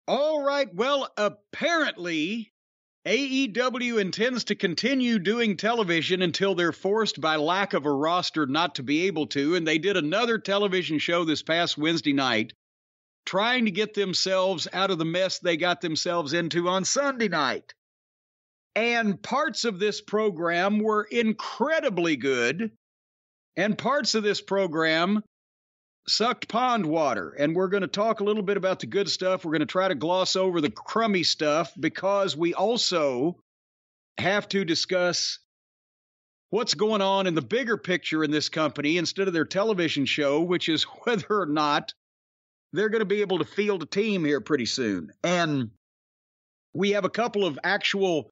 All right. Well, apparently AEW intends to continue doing television until they're forced by lack of a roster not to be able to. And they did another television show this past Wednesday night, trying to get themselves out of the mess they got themselves into on Sunday night. And parts of this program were incredibly good, and parts of this program sucked pond water. And we're going to talk a little bit about the good stuff. We're going to try to gloss over the crummy stuff, because we also have to discuss what's going on in the bigger picture in this company instead of their television show, which is whether or not they're going to be able to field a team here pretty soon. And we have a couple of actual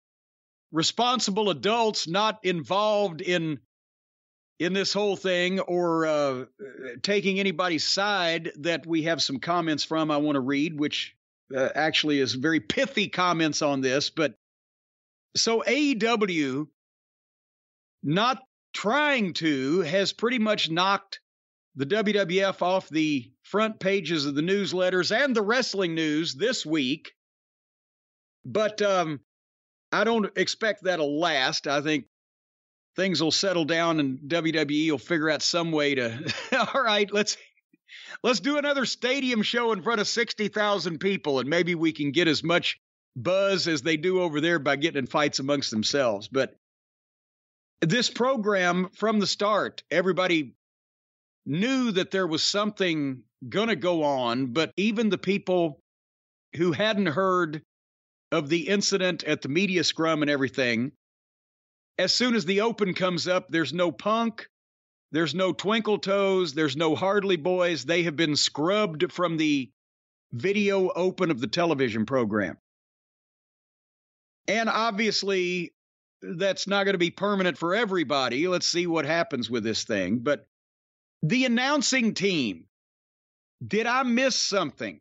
responsible adults not involved in this whole thing or taking anybody's side that we have some comments from I want to read, which actually is very pithy comments on this. But so AEW, not trying to, has pretty much knocked the WWF off the front pages of the newsletters and the wrestling news this week. But I don't expect that'll last. I think things will settle down and WWE will figure out some way to, all right, let's do another stadium show in front of 60,000 people, and maybe we can get as much buzz as they do over there by getting in fights amongst themselves. But this program, from the start, everybody knew that there was something going to go on, but even the people who hadn't heard of the incident at the media scrum and everything, as soon as the open comes up, there's no Punk, there's no Twinkle Toes, there's no Hardly Boys. They have been scrubbed from the video open of the television program. And obviously, that's not going to be permanent for everybody. Let's see what happens with this thing. But the announcing team, did I miss something?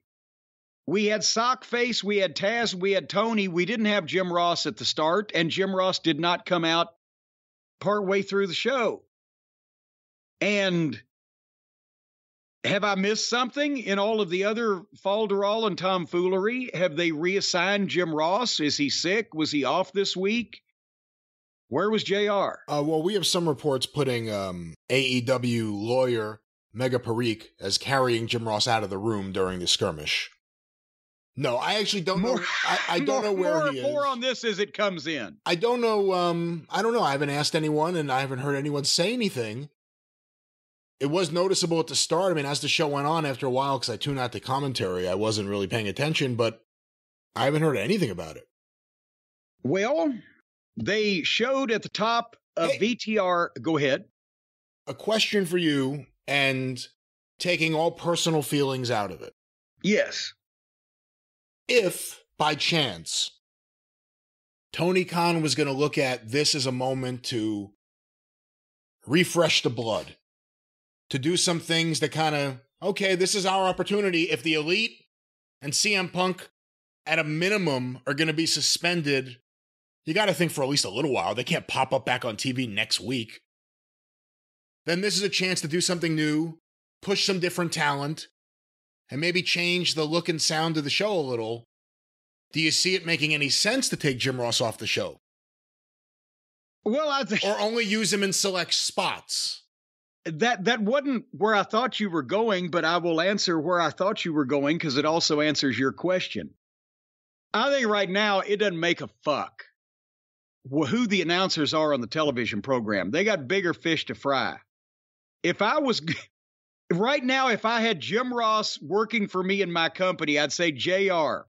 We had Sockface, we had Taz, we had Tony. We didn't have Jim Ross at the start, and Jim Ross did not come out partway through the show. And have I missed something in all of the other falderall and tomfoolery? Have they reassigned Jim Ross? Is he sick? Was he off this week? Where was JR? Well, we have some reports putting AEW lawyer Mega Parikh as carrying Jim Ross out of the room during the skirmish. No, I actually don't know. I don't know where he is. More on this as it comes in. I don't know. I don't know. I haven't asked anyone, and I haven't heard anyone say anything. It was noticeable at the start. I mean, as the show went on after a while, because I tuned out the commentary, I wasn't really paying attention, but I haven't heard anything about it. Well, they showed at the top of VTR. Go ahead. A question for you, and taking all personal feelings out of it. Yes. If, by chance, Tony Khan was going to look at this as a moment to refresh the blood, to do some things that kind of, okay, this is our opportunity. If the Elite and CM Punk, at a minimum, are going to be suspended, you got to think for at least a little while. They can't pop up back on TV next week. Then this is a chance to do something new, push some different talent, and maybe change the look and sound of the show a little. Do you see it making any sense to take Jim Ross off the show? Well, I think, or only use him in select spots. That wasn't where I thought you were going, but I will answer where I thought you were going because it also answers your question. I think right now it doesn't make a fuck who the announcers are on the television program. They got bigger fish to fry. If I was... Right now, if I had Jim Ross working for me in my company, I'd say, JR,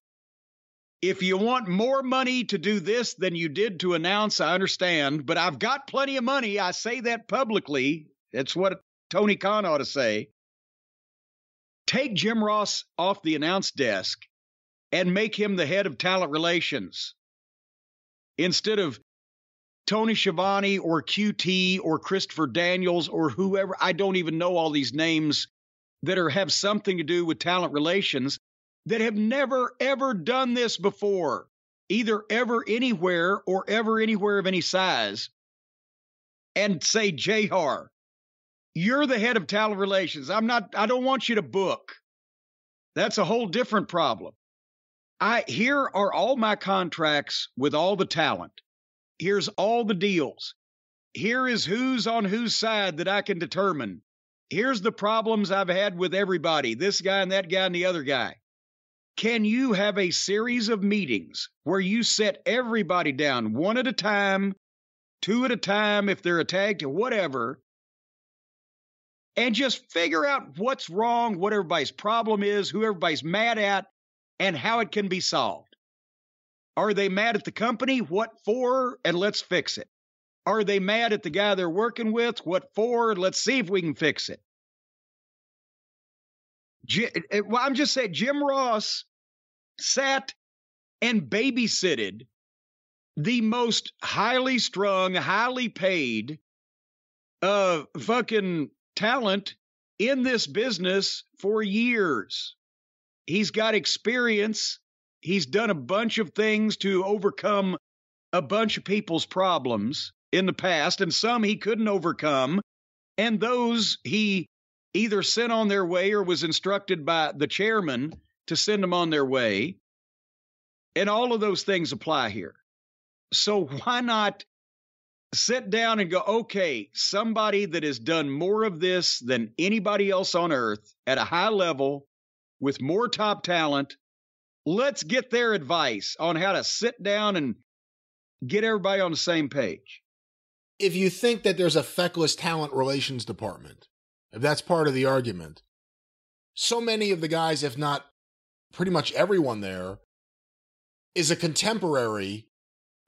if you want more money to do this than you did to announce, I understand, but I've got plenty of money. I say that publicly. That's what Tony Khan ought to say. Take Jim Ross off the announce desk and make him the head of talent relations instead of Tony Schiavone or QT or Christopher Daniels or whoever. I don't even know all these names that have something to do with talent relations that have never, ever done this before, either ever anywhere or ever anywhere of any size, and say, JR, you're the head of talent relations. I don't want you to book. That's a whole different problem. Here are all my contracts with all the talent. Here's all the deals. Here is who's on whose side that I can determine. Here's the problems I've had with everybody, this guy and that guy and the other guy. Can you have a series of meetings where you set everybody down one at a time, two at a time, if they're a tag to whatever, and just figure out what's wrong, what everybody's problem is, who everybody's mad at, and how it can be solved? Are they mad at the company? What for? And let's fix it. Are they mad at the guy they're working with? What for? Let's see if we can fix it. Well, I'm just saying, Jim Ross sat and babysitted the most highly strung, highly paid fucking talent in this business for years. He's got experience. He's done a bunch of things to overcome a bunch of people's problems in the past, and some he couldn't overcome, and those he either sent on their way or was instructed by the chairman to send them on their way. And all of those things apply here. So why not sit down and go, okay, somebody that has done more of this than anybody else on earth at a high level with more top talent, let's get their advice on how to sit down and get everybody on the same page. If you think that there's a feckless talent relations department, if that's part of the argument, so many of the guys, if not pretty much everyone there, is a contemporary,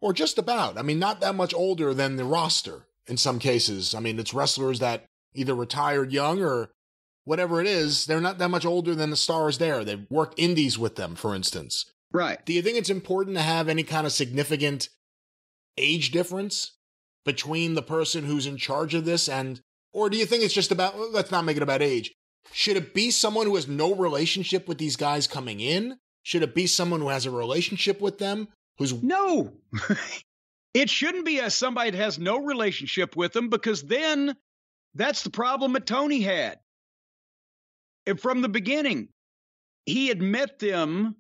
or just about, I mean, not that much older than the roster in some cases. I mean, it's wrestlers that either retired young or whatever it is, they're not that much older than the stars there. They've worked indies with them, for instance. Right. Do you think it's important to have any kind of significant age difference between the person who's in charge of this or do you think it's just about, let's not make it about age. Should it be someone who has no relationship with these guys coming in? Should it be someone who has a relationship with them? No, it shouldn't be somebody that has no relationship with them, because then that's the problem that Tony had. And from the beginning, he had met them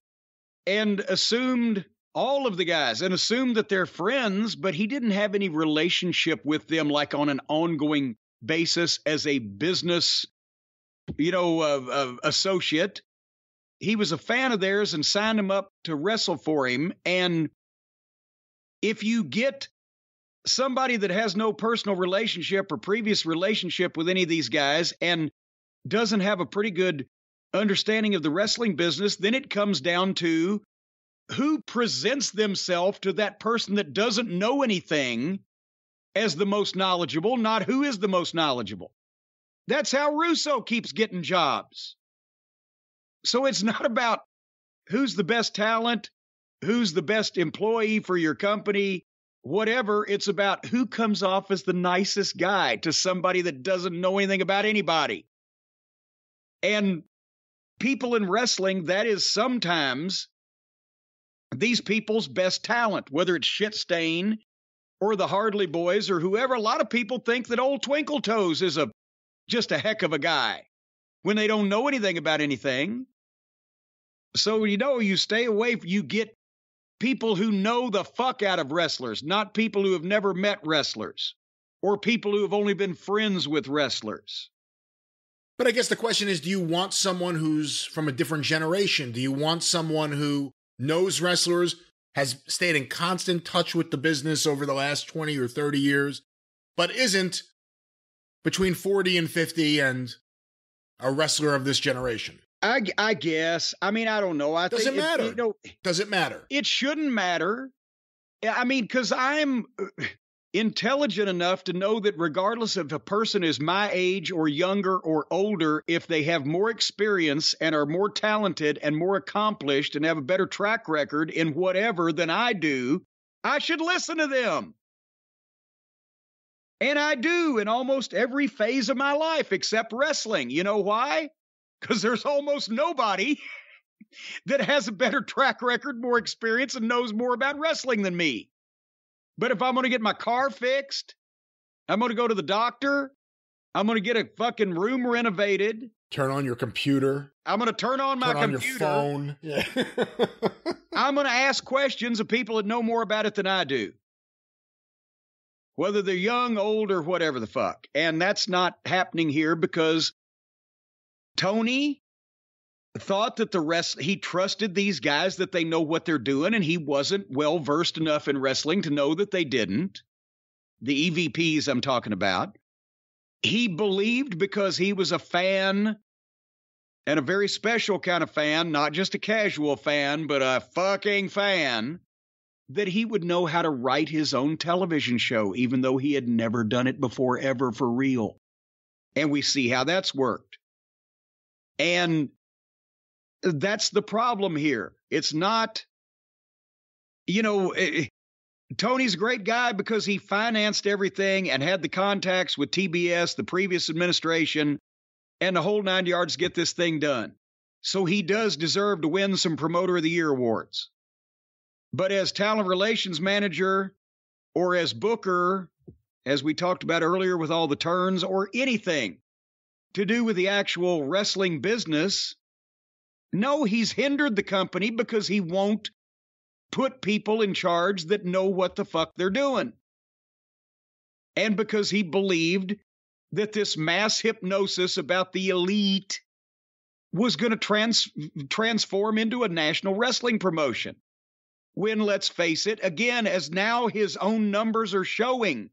and assumed all of the guys and assumed that they're friends, but he didn't have any relationship with them like on an ongoing basis as a business, associate. He was a fan of theirs and signed him up to wrestle for him. And if you get somebody that has no personal relationship or previous relationship with any of these guys and doesn't have a pretty good understanding of the wrestling business, then it comes down to who presents themselves to that person that doesn't know anything as the most knowledgeable, not who is the most knowledgeable. That's how Russo keeps getting jobs. So it's not about who's the best talent, who's the best employee for your company, whatever. It's about who comes off as the nicest guy to somebody that doesn't know anything about anybody. And people in wrestling, that is sometimes these people's best talent, whether it's Shit Stain or the Hardley Boys or whoever. A lot of people think that old Twinkle Toes is just a heck of a guy when they don't know anything about anything. So, you stay away. You get people who know the fuck out of wrestlers, not people who have never met wrestlers or people who have only been friends with wrestlers. But I guess the question is, do you want someone who's from a different generation? Do you want someone who knows wrestlers, has stayed in constant touch with the business over the last 20 or 30 years, but isn't between 40 and 50 and a wrestler of this generation? I guess. I mean, I don't know. Does it matter? Does it matter? It shouldn't matter. I mean, because I'm intelligent enough to know that regardless if a person is my age or younger or older, if they have more experience and are more talented and more accomplished and have a better track record in whatever than I do, I should listen to them. And I do in almost every phase of my life except wrestling. You know why? Because there's almost nobody that has a better track record, more experience, and knows more about wrestling than me. But if I'm going to get my car fixed, I'm going to go to the doctor, I'm going to get a fucking room renovated. Turn on your computer. I'm going to turn on my computer. Turn on your phone. Yeah. I'm going to ask questions of people that know more about it than I do. Whether they're young, old, or whatever the fuck. And that's not happening here because Tony thought that he trusted these guys that they know what they're doing, and he wasn't well versed enough in wrestling to know that they didn't. The EVPs I'm talking about. He believed because he was a fan, and a very special kind of fan, not just a casual fan, but a fucking fan, that he would know how to write his own television show, even though he had never done it before, ever, for real. And we see how that's worked. And that's the problem here. It's not, Tony's a great guy because he financed everything and had the contacts with TBS, the previous administration, and the whole 9 yards to get this thing done. So he does deserve to win some Promoter of the Year awards. But as talent relations manager or as booker, as we talked about earlier with all the turns, or anything to do with the actual wrestling business, no, he's hindered the company because he won't put people in charge that know what the fuck they're doing. And because he believed that this mass hypnosis about the elite was going to transform into a national wrestling promotion. When, let's face it, again, as now his own numbers are showing,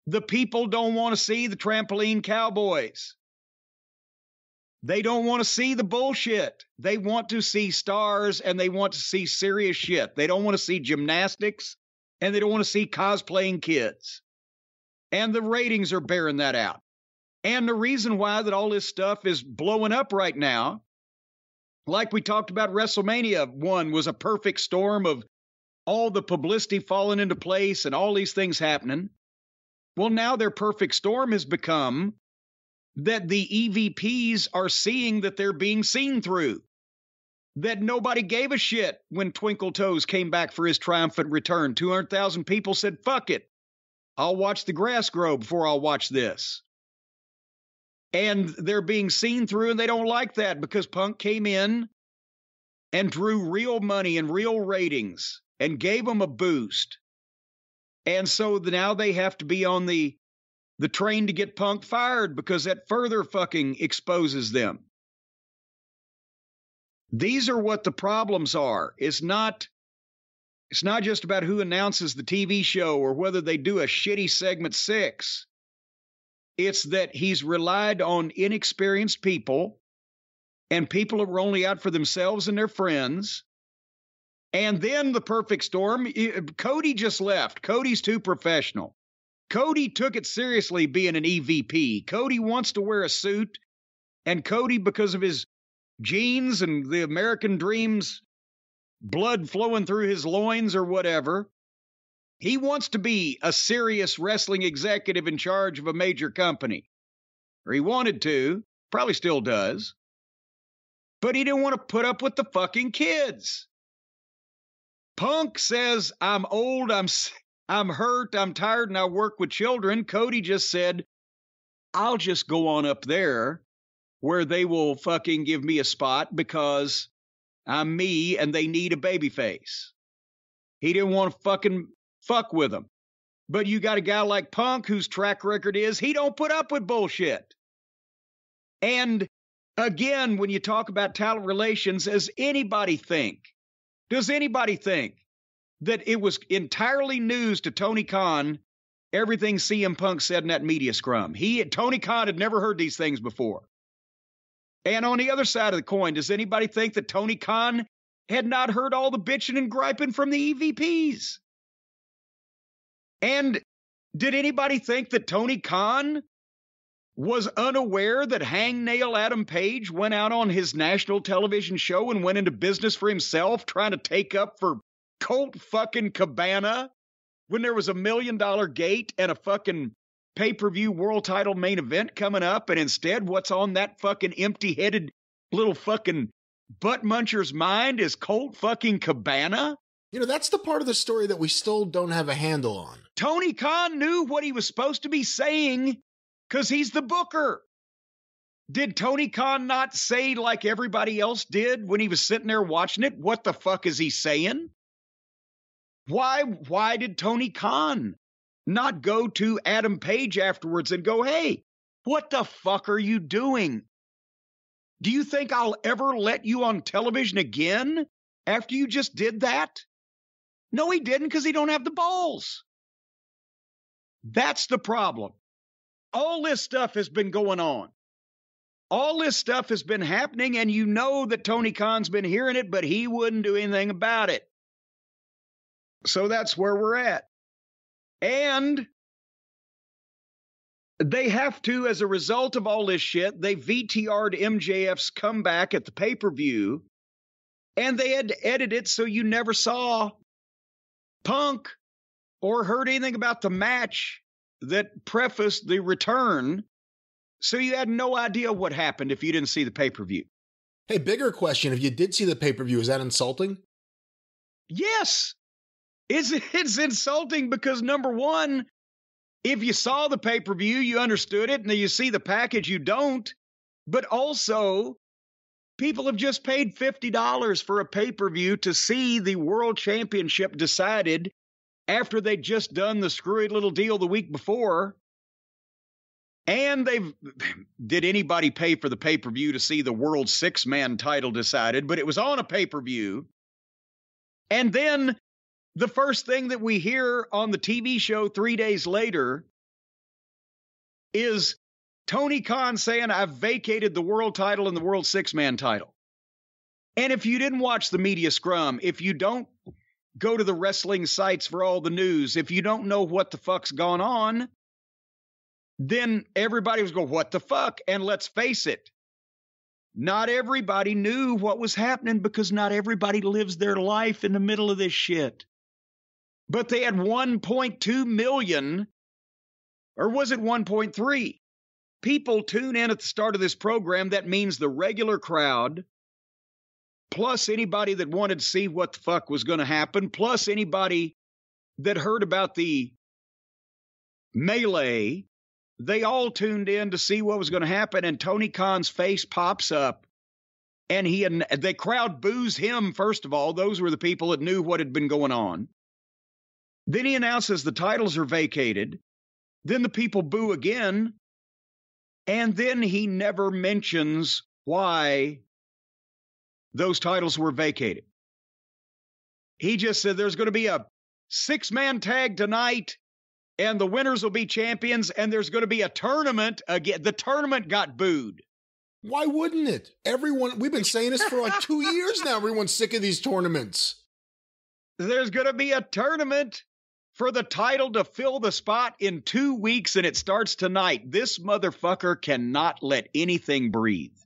the people don't want to see the trampoline cowboys. They don't want to see the bullshit. They want to see stars and they want to see serious shit. They don't want to see gymnastics and they don't want to see cosplaying kids. And the ratings are bearing that out. And the reason why that all this stuff is blowing up right now, like we talked about, WrestleMania 1 was a perfect storm of all the publicity falling into place and all these things happening. Well, now their perfect storm has become that the EVPs are seeing that they're being seen through. That nobody gave a shit when Twinkle Toes came back for his triumphant return. 200,000 people said, fuck it. I'll watch the grass grow before I'll watch this. And they're being seen through, and they don't like that because Punk came in and drew real money and real ratings and gave them a boost. And so now they have to be on the train to get Punk fired because that further fucking exposes them. These are what the problems are. It's not just about who announces the TV show or whether they do a shitty segment 6. It's that he's relied on inexperienced people and people who are only out for themselves and their friends. And then the perfect storm, Cody just left. Cody's too professional. Cody took it seriously being an EVP. Cody wants to wear a suit. And Cody, because of his genes and the American dreams, blood flowing through his loins or whatever, he wants to be a serious wrestling executive in charge of a major company. Or he wanted to, probably still does. But he didn't want to put up with the fucking kids. Punk says, I'm old, I'm hurt, I'm tired, and I work with children. Cody just said, I'll just go on up there where they will fucking give me a spot because I'm me and they need a baby face. He didn't want to fucking fuck with them. But you got a guy like Punk whose track record is he don't put up with bullshit. And again, when you talk about talent relations, does anybody think that it was entirely news to Tony Khan, everything CM Punk said in that media scrum? Tony Khan had never heard these things before. And on the other side of the coin, does anybody think that Tony Khan had not heard all the bitching and griping from the EVPs? And did anybody think that Tony Khan was unaware that hangnail Adam Page went out on his national television show and went into business for himself, trying to take up for Colt fucking Cabana when there was $1 million gate and a fucking pay-per-view world title main event coming up, and instead what's on that fucking empty-headed little fucking butt muncher's mind is Colt fucking Cabana? That's the part of the story that we still don't have a handle on. Tony Khan knew what he was supposed to be saying because he's the booker. Did Tony Khan not say like everybody else did when he was sitting there watching it? What the fuck is he saying? Why did Tony Khan not go to Adam Page afterwards and go, hey, what the fuck are you doing? Do you think I'll ever let you on television again after you just did that? No, he didn't, because he don't have the balls. That's the problem. All this stuff has been going on. All this stuff has been happening, and you know that Tony Khan's been hearing it, but he wouldn't do anything about it. So that's where we're at. And they have to, as a result of all this shit, they VTR'd MJF's comeback at the pay-per-view, and they had to edit it so you never saw Punk or heard anything about the match that prefaced the return. So you had no idea what happened if you didn't see the pay-per-view. Hey, bigger question. If you did see the pay-per-view, is that insulting? Yes. It's insulting because, number one, if you saw the pay-per-view, you understood it, and then you see the package, you don't. But also, people have just paid $50 for a pay-per-view to see the World Championship decided after they'd just done the screwy little deal the week before. And did anybody pay for the pay-per-view to see the World Six-Man title decided? But it was on a pay-per-view. And then the first thing that we hear on the TV show 3 days later is Tony Khan saying, I've vacated the world title and the World Six-Man title. And if you didn't watch the media scrum, if you don't go to the wrestling sites for all the news, if you don't know what the fuck's gone on, then everybody was going, what the fuck? And let's face it, not everybody knew what was happening because not everybody lives their life in the middle of this shit. But they had 1.2 million, or was it 1.3? People tune in at the start of this program. That means the regular crowd, plus anybody that wanted to see what the fuck was going to happen, plus anybody that heard about the melee. They all tuned in to see what was going to happen, and Tony Khan's face pops up, and the crowd boos him, first of all. Those were the people that knew what had been going on. Then he announces the titles are vacated. Then the people boo again, and then he never mentions why those titles were vacated. He just said there's going to be a 6-man tag tonight, and the winners will be champions, and there's going to be a tournament again. The tournament got booed. Why wouldn't it? We've been saying this for like 2 years now. Everyone's sick of these tournaments. There's going to be a tournament for the title to fill the spot in 2 weeks, and it starts tonight. This motherfucker cannot let anything breathe.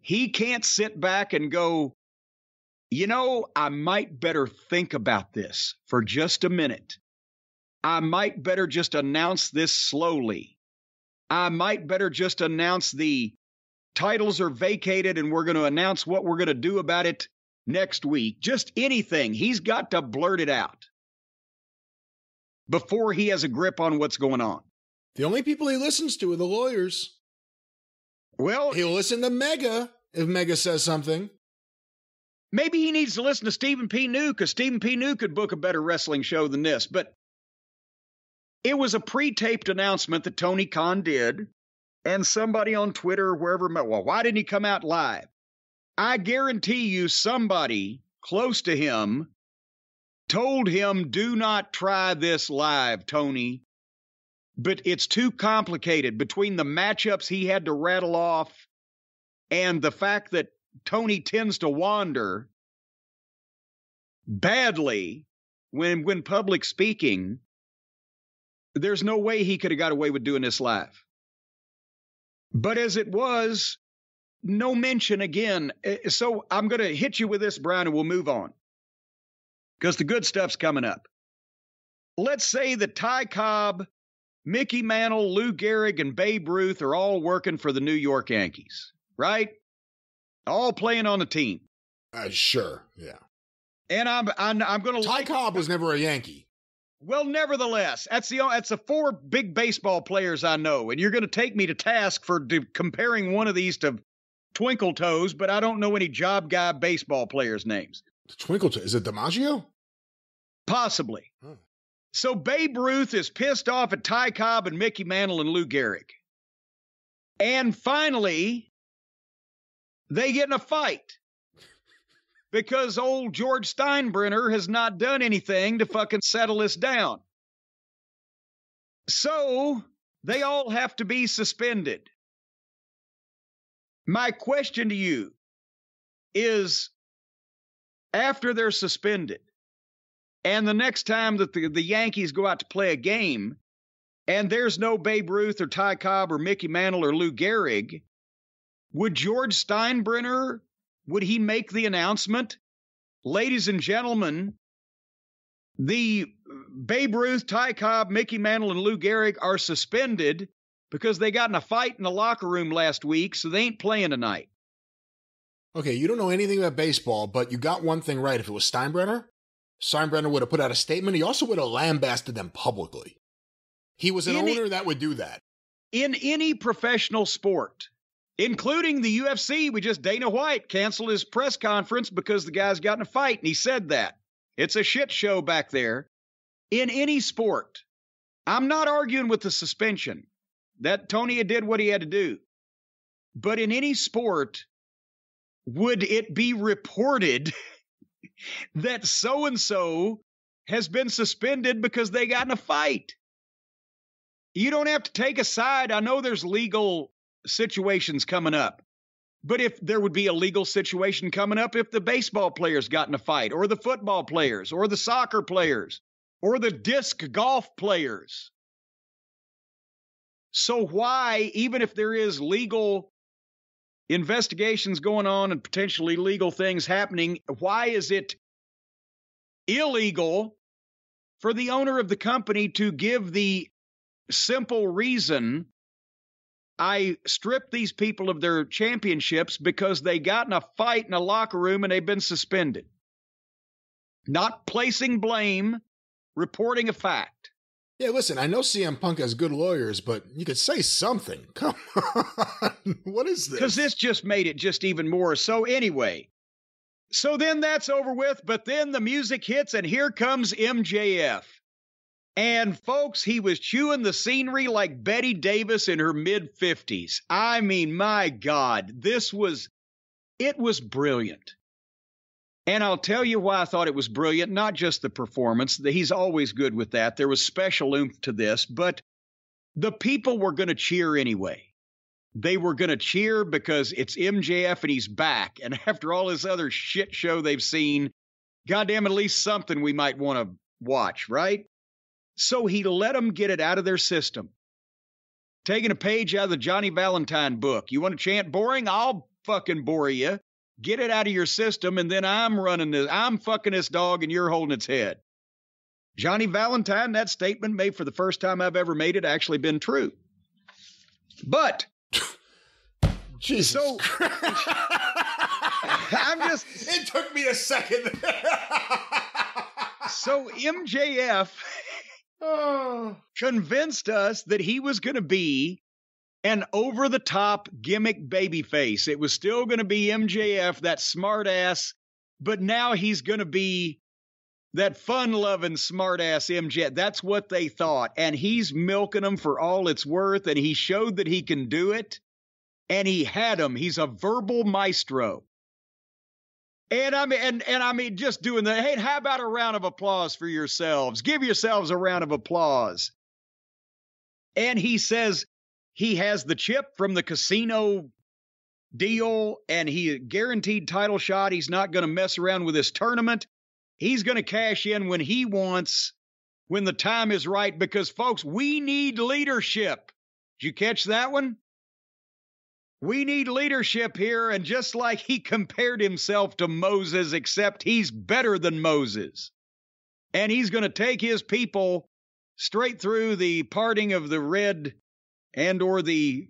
He can't sit back and go, I might better think about this for just a minute. I might better just announce this slowly. I might better just announce the titles are vacated and we're going to announce what we're going to do about it next week. Just anything. He's got to blurt it out before he has a grip on what's going on. The only people he listens to are the lawyers. Well, he'll listen to Mega if Mega says something. Maybe he needs to listen to Stephen P. New, because Stephen P. New could book a better wrestling show than this. But it was a pre-taped announcement that Tony Khan did, and somebody on Twitter or wherever, well, why didn't he come out live? I guarantee you somebody close to him told him, do not try this live, Tony. But it's too complicated between the matchups he had to rattle off and the fact that Tony tends to wander badly when public speaking. There's no way he could have got away with doing this live. But as it was, no mention again. So I'm going to hit you with this, Brian, and we'll move on, because the good stuff's coming up. Let's say that Ty Cobb, Mickey Mantle, Lou Gehrig, and Babe Ruth are all working for the New York Yankees, right? All playing on the team. Sure, yeah. And I'm going to. Ty Cobb was never a Yankee. Well, nevertheless, that's the 4 big baseball players I know, and you're going to take me to task for comparing one of these to Twinkle Toes, but I don't know any job guy baseball players' names. Twinkle Toes, is it DiMaggio? Possibly. Huh. So Babe Ruth is pissed off at Ty Cobb and Mickey Mantle and Lou Gehrig. And finally, they get in a fight because old George Steinbrenner has not done anything to fucking settle this down. So they all have to be suspended. My question to you is, after they're suspended, and the next time that the Yankees go out to play a game, and there's no Babe Ruth or Ty Cobb or Mickey Mantle or Lou Gehrig, would George Steinbrenner, would he make the announcement, ladies and gentlemen, the Babe Ruth, Ty Cobb, Mickey Mantle, and Lou Gehrig are suspended because they got in a fight in the locker room last week, so they ain't playing tonight? Okay, you don't know anything about baseball, but you got one thing right. If it was Steinbrenner would have put out a statement. He also would have lambasted them publicly. He was an owner that would do that. In any professional sport, including the UFC, Dana White canceled his press conference because the guys got in a fight, and he said that. It's a shit show back there. In any sport, I'm not arguing with the suspension. That Tony did what he had to do. But in any sport, would it be reported that so-and-so has been suspended because they got in a fight? You don't have to take a side. I know there's legal situations coming up. But if there would be a legal situation coming up if the baseball players got in a fight, or the football players, or the soccer players, or the disc golf players. So why, even if there is legal investigations going on and potentially legal things happening, why is it illegal for the owner of the company to give the simple reason, I stripped these people of their championships because they got in a fight in a locker room and they've been suspended? Not placing blame, reporting a fact. Yeah, listen, I know CM Punk has good lawyers, but you could say something. Come on. What is this? Because this just made it just even more. So anyway, so then that's over with, but then the music hits and here comes MJF. And folks, he was chewing the scenery like Betty Davis in her mid-50s. I mean, my God, it was brilliant. And I'll tell you why I thought it was brilliant, not just the performance. He's always good with that. There was special oomph to this, but the people were going to cheer anyway. They were going to cheer because it's MJF and he's back. And after all this other shit show they've seen, goddamn, at least something we might want to watch, right? So he let them get it out of their system. Taking a page out of the Johnny Valentine book. You want to chant boring? I'll fucking bore you. Get it out of your system, and then I'm running this. I'm fucking this dog, and you're holding its head. Johnny Valentine, that statement made for the first time I've ever made it actually been true. But, Jesus. So, It took me a second. So MJF convinced us that he was going to be an over-the-top gimmick babyface. It was still going to be MJF, that smart-ass, but now he's going to be that fun-loving smart-ass MJF. That's what they thought, and he's milking them for all it's worth, and he showed that he can do it, and he had them. He's a verbal maestro. And I mean, just doing that. Hey, how about a round of applause for yourselves? Give yourselves a round of applause. And he says he has the chip from the casino deal and he guaranteed title shot. He's not going to mess around with this tournament. He's going to cash in when he wants, when the time is right, because folks, we need leadership. Did you catch that one? We need leadership here, and just like he compared himself to Moses, except he's better than Moses. And he's going to take his people straight through the parting of the Red and or the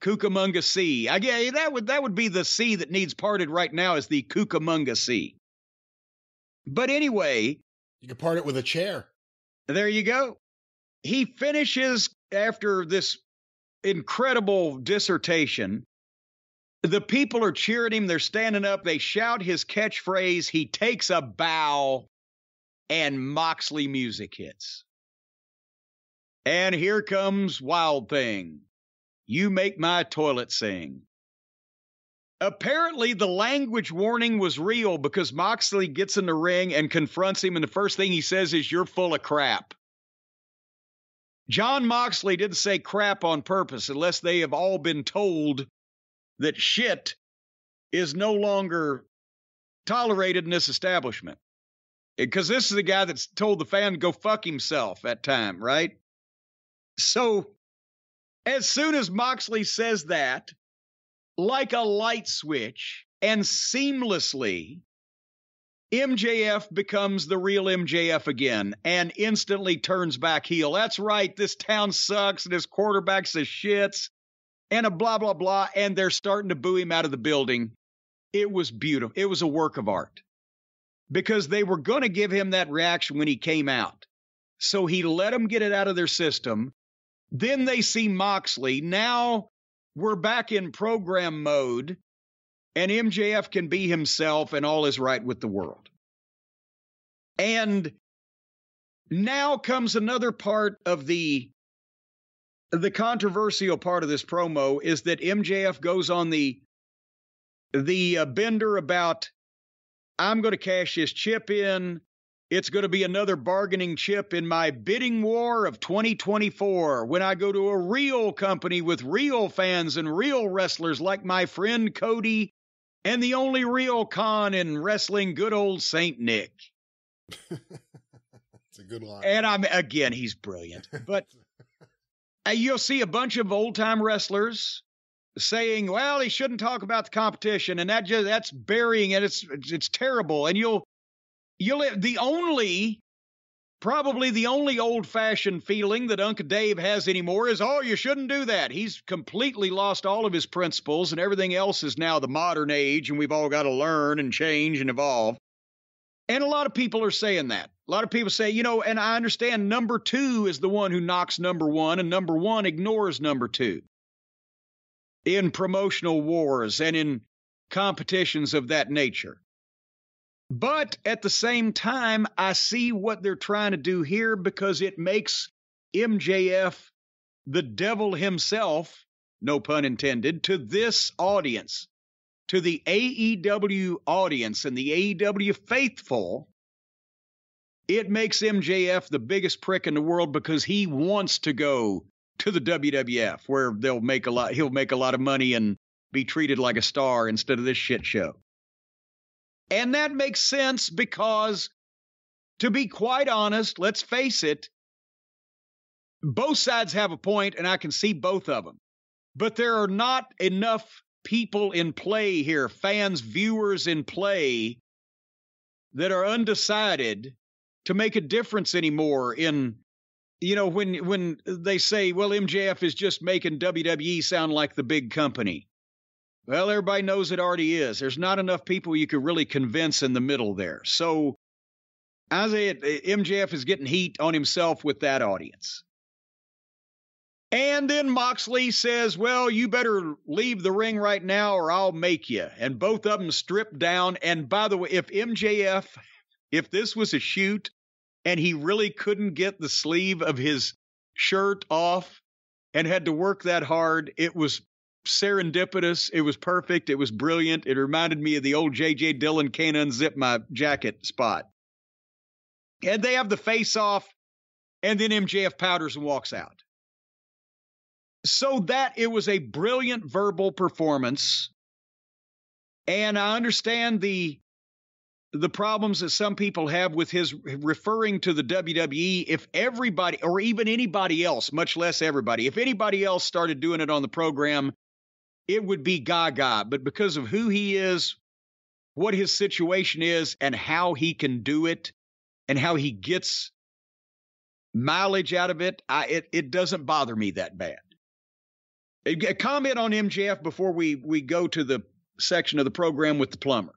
Cucamonga Sea. Again, that would be the sea that needs parted right now, is the Cucamonga Sea. But anyway, you can part it with a chair. There you go. He finishes after this incredible dissertation. The people are cheering him. They're standing up. They shout his catchphrase. He takes a bow, and Moxley music hits. And here comes Wild Thing. You make my toilet sing. Apparently, the language warning was real because Moxley gets in the ring and confronts him, and the first thing he says is, "You're full of crap." John Moxley didn't say crap on purpose unless they have all been told that shit is no longer tolerated in this establishment. Because this is the guy that's told the fan to go fuck himself at time, right? So, as soon as Moxley says that, like a light switch, and seamlessly, MJF becomes the real MJF again and instantly turns back heel. That's right, this town sucks, and his quarterback's a shits, and a blah, blah, blah, and they're starting to boo him out of the building. It was beautiful. It was a work of art. Because they were going to give him that reaction when he came out. So he let them get it out of their system. Then they see Moxley. Now we're back in program mode, and MJF can be himself, and all is right with the world. And now comes another part of the controversial part of this promo, is that MJF goes on the bender about, I'm going to cash this chip in. It's going to be another bargaining chip in my bidding war of 2024 when I go to a real company with real fans and real wrestlers like my friend Cody and the only real con in wrestling, good old Saint Nick. It's a good line. And again, he's brilliant. But you'll see a bunch of old-time wrestlers saying, well, he shouldn't talk about the competition, and that's burying it. It's terrible. And probably the only old-fashioned feeling that Uncle Dave has anymore is, oh, you shouldn't do that. He's completely lost all of his principles, and everything else is now the modern age, and we've all got to learn and change and evolve. And a lot of people are saying that. A lot of people say, and I understand number 2 is the one who knocks number 1, and number 1 ignores number 2. In promotional wars and in competitions of that nature. But at the same time, I see what they're trying to do here because it makes MJF the devil himself, no pun intended, to this audience, to the AEW audience and the AEW faithful. It makes MJF the biggest prick in the world because he wants to go to the WWF, where he'll make a lot of money and be treated like a star instead of this shit show. And that makes sense because, to be quite honest, let's face it, both sides have a point, and I can see both of them. But there are not enough people in play here, fans, viewers in play, that are undecided to make a difference anymore in, when they say, well, MJF is just making WWE sound like the big company. Well, everybody knows it already is. There's not enough people you could really convince in the middle there. So, I say MJF is getting heat on himself with that audience. And then Moxley says, well, you better leave the ring right now or I'll make you. And both of them strip down. And by the way, if this was a shoot and he really couldn't get the sleeve of his shirt off and had to work that hard, it was serendipitous. It was perfect. It was brilliant. It reminded me of the old J.J. Dillon can't unzip my jacket spot. And they have the face off, and then MJF powders and walks out. So it was a brilliant verbal performance. And I understand the problems that some people have with his referring to the WWE. If everybody, or even anybody else, much less everybody, if anybody else started doing it on the program, it would be gaga. But because of who he is, what his situation is, and how he can do it, and how he gets mileage out of it, it doesn't bother me that bad. A comment on MJF before we go to the section of the program with the plumber.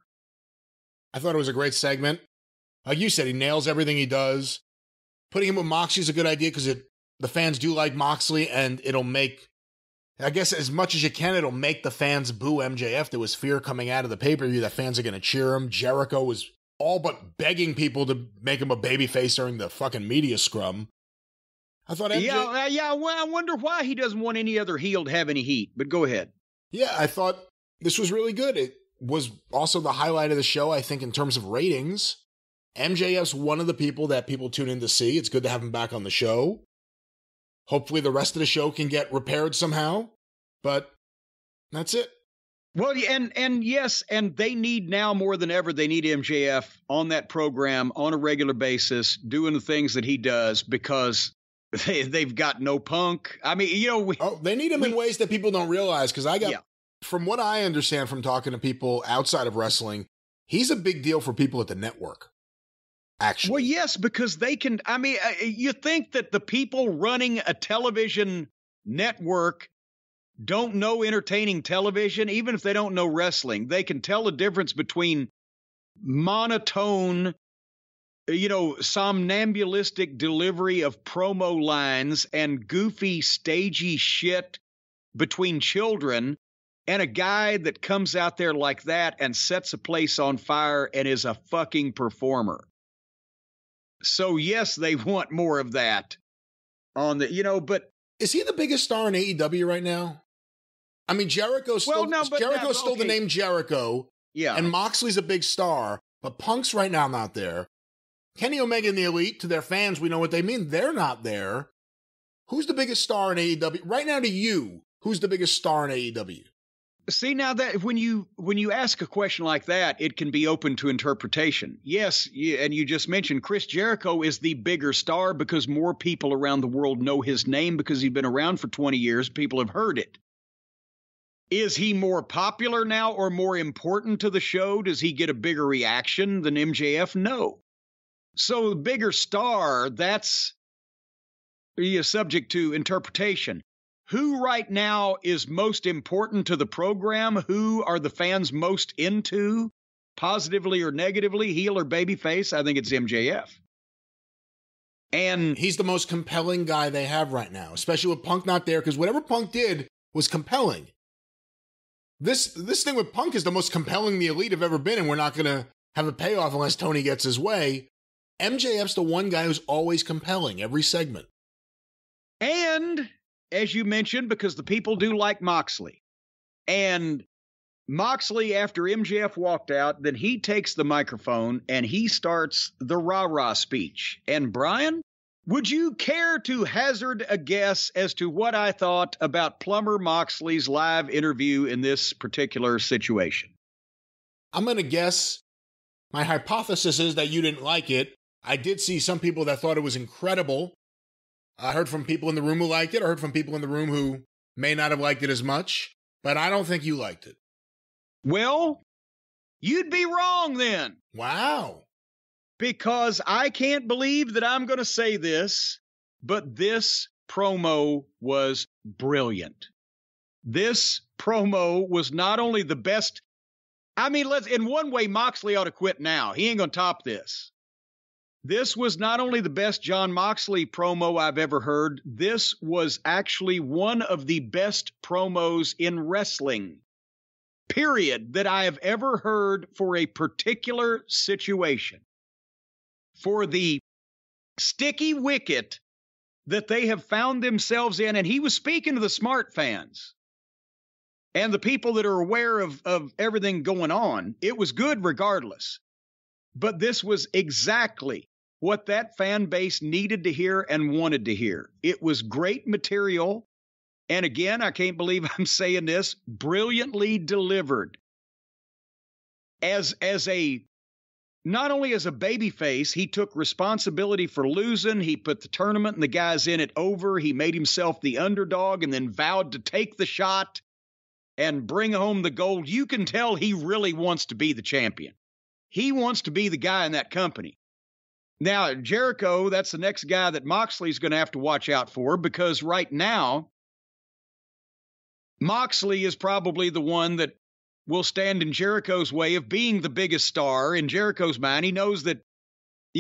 I thought it was a great segment. Like you said, he nails everything he does. putting him with Moxley is a good idea because the fans do like Moxley, and it'll make, I guess, as much as you can, it'll make the fans boo MJF. There was fear coming out of the pay-per-view that fans are going to cheer him. Jericho was all but begging people to make him a babyface during the fucking media scrum. I thought MJ... Well, I wonder why he doesn't want any other heel to have any heat, but go ahead. Yeah, I thought this was really good. It was also the highlight of the show, I think, in terms of ratings. MJF's one of the people that people tune in to see. It's good to have him back on the show. Hopefully the rest of the show can get repaired somehow, but that's it. Well, and yes, and they need now more than ever, they need MJF on that program on a regular basis, doing the things that he does, because they've got no Punk. I mean, they need him in ways that people don't realize, because from what I understand from talking to people outside of wrestling, he's a big deal for people at the network. Actually. Well, yes, because they can, you think that the people running a television network don't know entertaining television, even if they don't know wrestling. They can tell the difference between monotone, somnambulistic delivery of promo lines and goofy, stagey shit between children, and a guy that comes out there like that and sets a place on fire and is a fucking performer. So, yes, they want more of that on the, but... Is he the biggest star in AEW right now? I mean, Jericho's still the name Jericho. Yeah. And Moxley's a big star, but Punk's right now not there. Kenny Omega and the Elite, to their fans, we know what they mean. They're not there. Who's the biggest star in AEW? Right now to you, who's the biggest star in AEW? See, now that when you ask a question like that, it can be open to interpretation. Yes, and you just mentioned Chris Jericho is the bigger star because more people around the world know his name because he's been around for 20 years. People have heard it. Is he more popular now or more important to the show? Does he get a bigger reaction than MJF? No. So the bigger star, that's subject to interpretation. Who right now is most important to the program? Who are the fans most into, positively or negatively, heel or babyface? I think it's MJF. And he's the most compelling guy they have right now, especially with Punk not there, because whatever Punk did was compelling. This thing with Punk is the most compelling the Elite have ever been, and we're not going to have a payoff unless Tony gets his way. MJF's the one guy who's always compelling every segment. And... as you mentioned, because the people do like Moxley. And Moxley, after MJF walked out, then he takes the microphone and he starts the rah-rah speech. And Brian, would you care to hazard a guess as to what I thought about Plumber Moxley's live interview in this particular situation? I'm going to guess. My hypothesis is that you didn't like it. I did see some people that thought it was incredible. I heard from people in the room who liked it. I heard from people in the room who may not have liked it as much, but I don't think you liked it. Well, you'd be wrong then. Wow. Because I can't believe that I'm going to say this, but this promo was brilliant. This promo was not only the best. In one way, Moxley ought to quit now. He ain't going to top this. This was not only the best John Moxley promo I've ever heard, this was actually one of the best promos in wrestling, period, that I have ever heard for a particular situation. For the sticky wicket that they have found themselves in, and he was speaking to the smart fans and the people that are aware of everything going on. It was good regardless. But this was exactly what that fan base needed to hear and wanted to hear. It was great material. And again, I can't believe I'm saying this, brilliantly delivered. Not only as a babyface, he took responsibility for losing. He put the tournament and the guys in it over. He made himself the underdog and then vowed to take the shot and bring home the gold. You can tell he really wants to be the champion. He wants to be the guy in that company. Now, Jericho, that's the next guy that Moxley's going to have to watch out for, because right now, Moxley is probably the one that will stand in Jericho's way of being the biggest star in Jericho's mind. He knows that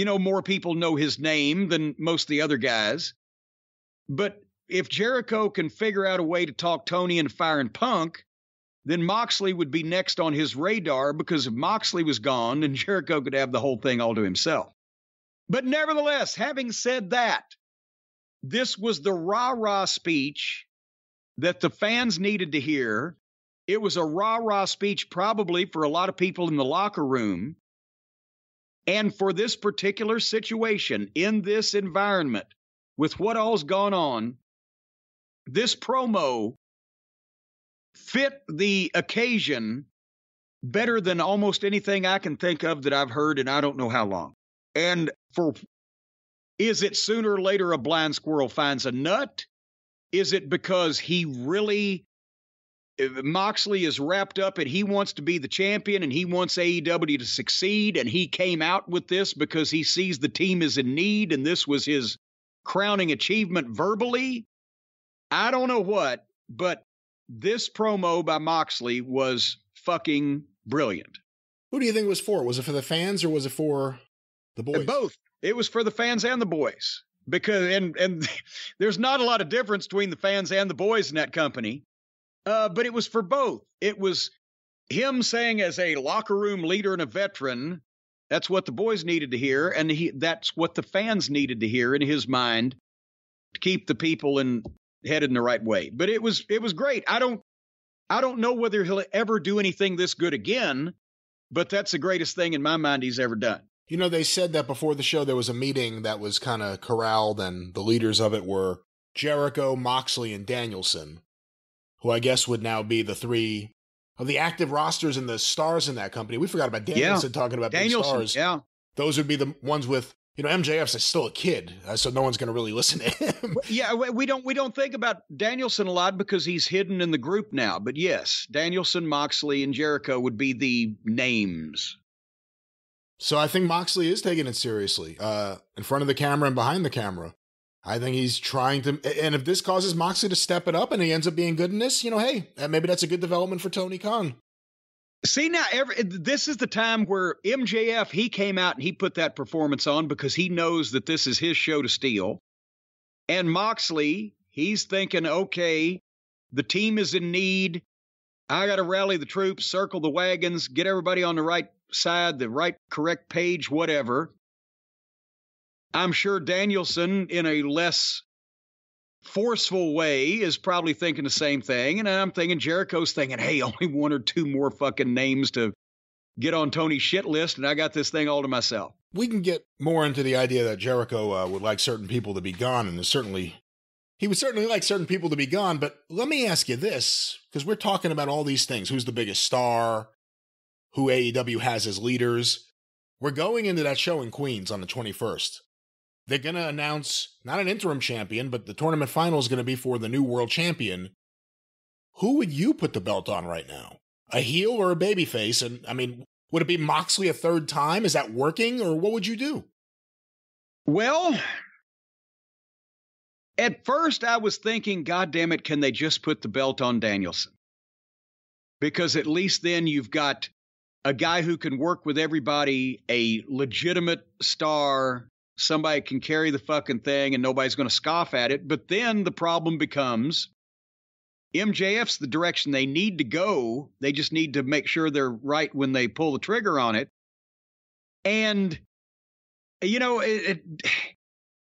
more people know his name than most of the other guys. But if Jericho can figure out a way to talk Tony into firing Punk, then Moxley would be next on his radar, because if Moxley was gone, then Jericho could have the whole thing all to himself. But nevertheless, having said that, this was the rah-rah speech that the fans needed to hear. It was a rah-rah speech probably for a lot of people in the locker room. And for this particular situation, in this environment, with what all's gone on, this promo fit the occasion better than almost anything I can think of that I've heard in I don't know how long. And is it sooner or later a blind squirrel finds a nut? Is it because Moxley is wrapped up and he wants to be the champion and he wants AEW to succeed, and he came out with this because he sees the team is in need and this was his crowning achievement verbally? I don't know what, but this promo by Moxley was fucking brilliant. Who do you think it was for? Was it for the fans or was it for the boys? Both. It was for the fans and the boys, because and there's not a lot of difference between the fans and the boys in that company. But it was for both. It was him saying, as a locker room leader and a veteran, that's what the boys needed to hear, and that's what the fans needed to hear in his mind to keep the people headed in the right way. But it was great. I don't know whether he'll ever do anything this good again, but that's the greatest thing in my mind he's ever done. They said that before the show there was a meeting that was kind of corralled, and the leaders of it were Jericho, Moxley, and Danielson, who I guess would now be the three of the active rosters and the stars in that company. We forgot about Danielson talking about big stars. Yeah. Those would be the ones with, MJF's still a kid, so no one's going to really listen to him. Yeah, we don't think about Danielson a lot because he's hidden in the group now. But yes, Danielson, Moxley, and Jericho would be the names. So I think Moxley is taking it seriously, in front of the camera and behind the camera. I think he's trying to, and if this causes Moxley to step it up and he ends up being good in this, hey, maybe that's a good development for Tony Khan. See, now, this is the time where MJF, he came out and he put that performance on because he knows that this is his show to steal. And Moxley, he's thinking, okay, the team is in need. I got to rally the troops, circle the wagons, get everybody on the right side, the right correct page, whatever. I'm sure Danielson, in a less forceful way, is probably thinking the same thing. And I'm thinking Jericho's thinking, hey, only one or two more fucking names to get on Tony's shit list, and I got this thing all to myself. We can get more into the idea that Jericho would like certain people to be gone, and he would certainly like certain people to be gone. But let me ask you this, because we're talking about all these things. Who's the biggest star? Who AEW has as leaders? We're going into that show in Queens on the 21st. They're going to announce not an interim champion, but the tournament final is going to be for the new world champion. Who would you put the belt on right now? A heel or a babyface? And would it be Moxley a third time? Is that working, or what would you do? Well, at first I was thinking, God damn it, can they just put the belt on Danielson? Because at least then you've got a guy who can work with everybody, a legitimate star. Somebody can carry the fucking thing and nobody's going to scoff at it. But then the problem becomes MJF's the direction they need to go. They just need to make sure they're right when they pull the trigger on it. And,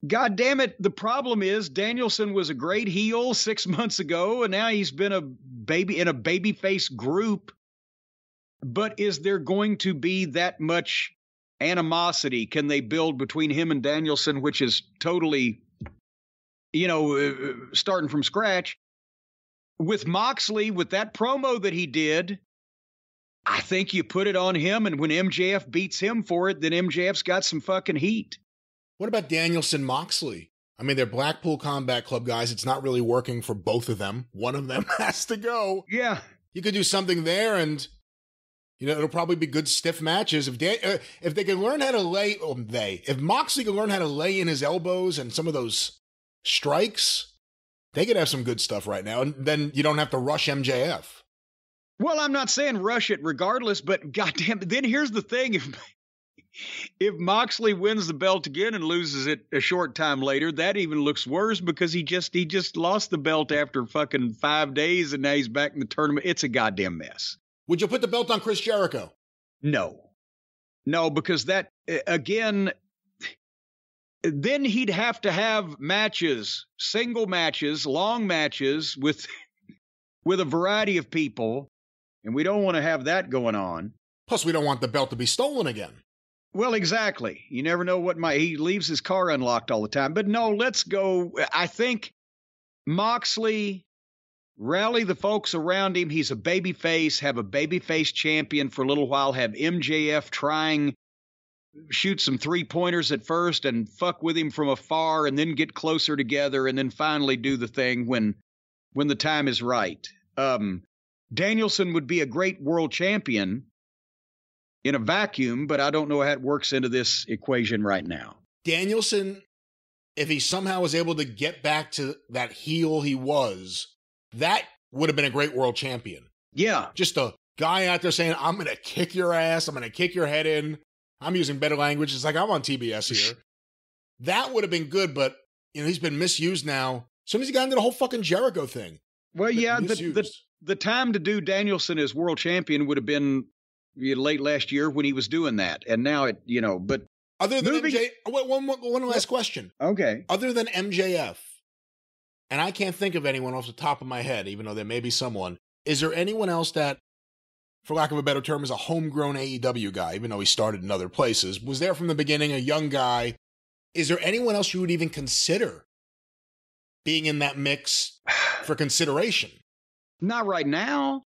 God damn it, the problem is Danielson was a great heel 6 months ago, and now he's been in a babyface group. But is there going to be that much animosity can they build between him and Danielson, which is totally, starting from scratch? With Moxley, with that promo that he did, I think you put it on him, and when MJF beats him for it, then MJF's got some fucking heat. What about Danielson Moxley? They're Blackpool Combat Club guys. It's not really working for both of them. One of them has to go. Yeah. You could do something there, and it'll probably be good stiff matches. If they can learn how to if Moxley can learn how to lay in his elbows and some of those strikes, they could have some good stuff right now. And then you don't have to rush MJF. Well, I'm not saying rush it regardless, but goddamn, then here's the thing. if Moxley wins the belt again and loses it a short time later, that even looks worse because he just lost the belt after fucking 5 days and now he's back in the tournament. It's a goddamn mess. Would you put the belt on Chris Jericho? No, because that again, then he'd have to have matches, single matches, long matches with a variety of people, and we don't want to have that going on. Plus, we don't want the belt to be stolen again. Well, exactly. You never know he leaves his car unlocked all the time. But no, let's go. I think Moxley, rally the folks around him. He's a babyface. Have a babyface champion for a little while. Have MJF shoot some 3-pointers at first and fuck with him from afar and then get closer together and then finally do the thing when the time is right. Danielson would be a great world champion in a vacuum, but I don't know how it works into this equation right now. Danielson, if he somehow was able to get back to that heel he was, that would have been a great world champion. Yeah. Just a guy out there saying, I'm going to kick your ass. I'm going to kick your head in. I'm using better language. It's like I'm on TBS here. That would have been good, but he's been misused now. As soon as he got into the whole fucking Jericho thing. Well, yeah, the time to do Danielson as world champion would have been late last year when he was doing that. And now but other than one last question. Okay. Other than MJF, and I can't think of anyone off the top of my head, even though there may be someone, is there anyone else that, for lack of a better term, is a homegrown AEW guy, even though he started in other places, was there from the beginning, a young guy? Is there anyone else you would even consider being in that mix for consideration? Not right now.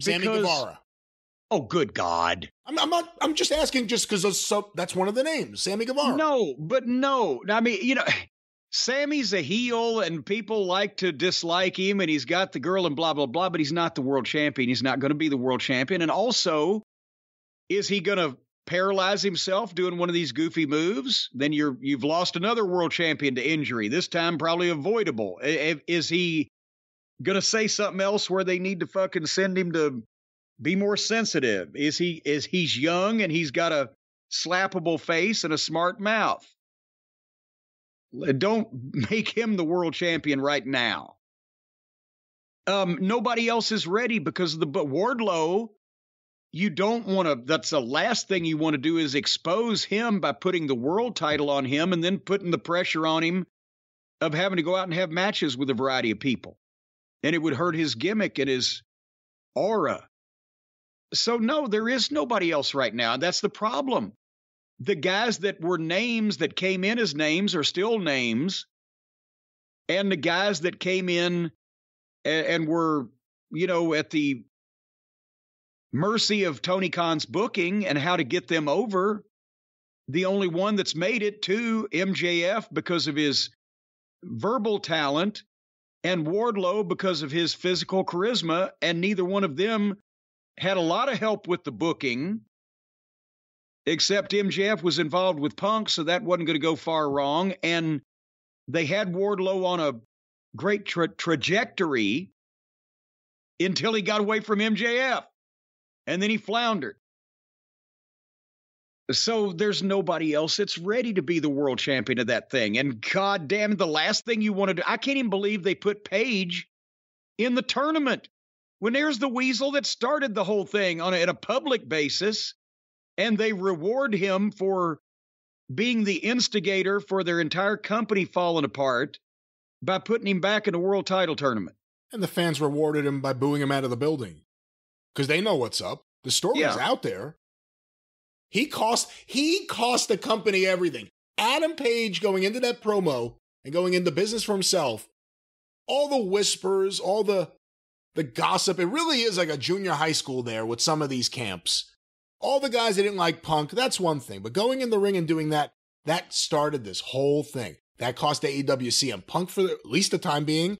Sammy Guevara. Oh, good God. I'm just asking just because that's one of the names, Sammy Guevara. No. I mean, Sammy's a heel and people like to dislike him and he's got the girl and blah, blah, blah, but he's not the world champion. He's not going to be the world champion. And also, is he going to paralyze himself doing one of these goofy moves? Then you've lost another world champion to injury, this time probably avoidable. Is he going to say something else where they need to fucking send him to be more sensitive? He's young and he's got a slappable face and a smart mouth. Don't make him the world champion right now. Nobody else is ready because but Wardlow, you don't want to, that's the last thing you want to do is expose him by putting the world title on him and then putting the pressure on him of having to go out and have matches with a variety of people. And it would hurt his gimmick and his aura. So no, there is nobody else right now. That's the problem. The guys that were names that came in as names are still names. And the guys that came in and were, at the mercy of Tony Khan's booking and how to get them over, the only one that's made it to MJF because of his verbal talent and Wardlow because of his physical charisma, and neither one of them had a lot of help with the booking, except MJF was involved with Punk, so that wasn't going to go far wrong. And they had Wardlow on a great trajectory until he got away from MJF. And then he floundered. So there's nobody else that's ready to be the world champion of that thing. And God damn, the last thing you want to do, I can't even believe they put Paige in the tournament when there's the weasel that started the whole thing at a public basis. And they reward him for being the instigator for their entire company falling apart by putting him back in a world title tournament. And the fans rewarded him by booing him out of the building because they know what's up. The story is out there. He cost the company everything. Adam Page going into that promo and going into business for himself, all the whispers, all the gossip, it really is like a junior high school there with some of these camps. All the guys that didn't like Punk, that's one thing. But going in the ring and doing that started this whole thing. That cost AEW CM Punk for at least the time being.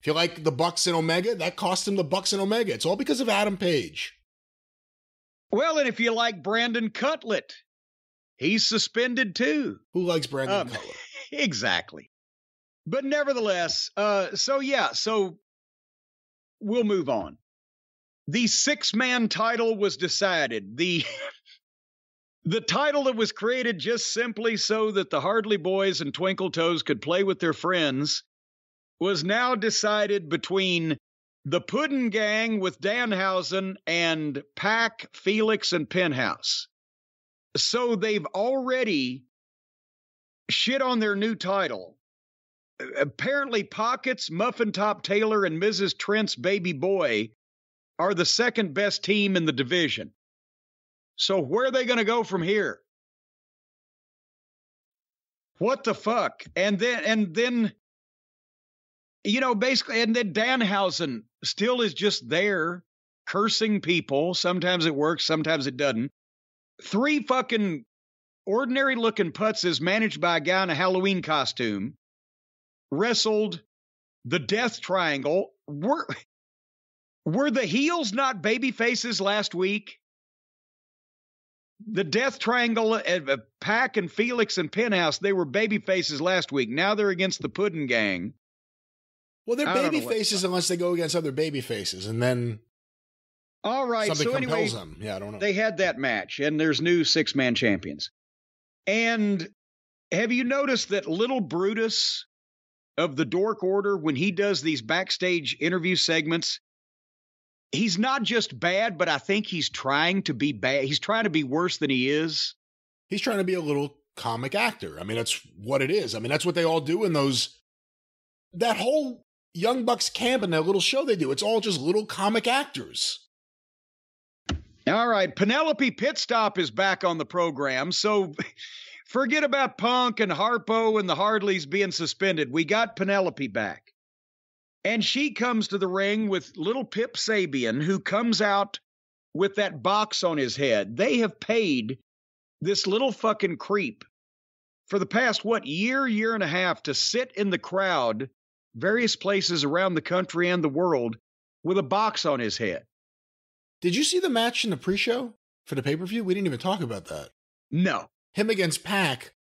If you like the Bucks and Omega, that cost him the Bucks and Omega. It's all because of Adam Page. Well, and if you like Brandon Cutlet, he's suspended too. Who likes Brandon Cutlet? Exactly. But nevertheless, so we'll move on. The 6-man title was decided. The The title that was created just simply so that the Hardley Boys and Twinkle Toes could play with their friends was now decided between the Puddin' Gang with Danhausen and Pac, Felix, and Penthouse. So they've already shit on their new title. Apparently, Pockets, Muffin Top Taylor, and Mrs. Trent's baby boy are the second best team in the division. So where are they going to go from here? What the fuck? And then, you know, basically, and then Danhausen still is just there cursing people. Sometimes it works, sometimes it doesn't. 3 fucking ordinary looking putzes managed by a guy in a Halloween costume wrestled the Death Triangle. Were the heels not baby faces last week? The Death Triangle, Pac and Felix and Penthouse, they were baby faces last week. Now they're against the Puddin' Gang. Well, they're baby faces unless they go against other baby faces, and then all right, something so compels anyway, them. Yeah, I don't know. They had that match, and there's new 6-man champions. And have you noticed that little Brutus of the Dork Order, when he does these backstage interview segments, he's not just bad, but I think he's trying to be bad. He's trying to be worse than he is. He's trying to be a little comic actor. I mean, that's what it is. I mean, that's what they all do in that whole Young Bucks camp and that little show they do. It's all just little comic actors. All right, Penelope Pitstop is back on the program, so forget about Punk and Harpo and the Hardleys being suspended. We got Penelope back. And she comes to the ring with little Pip Sabian, who comes out with that box on his head. They have paid this little fucking creep for the past, year and a half to sit in the crowd, various places around the country and the world, with a box on his head. Did you see the match in the pre-show for the pay-per-view? We didn't even talk about that. No. Him against Pac.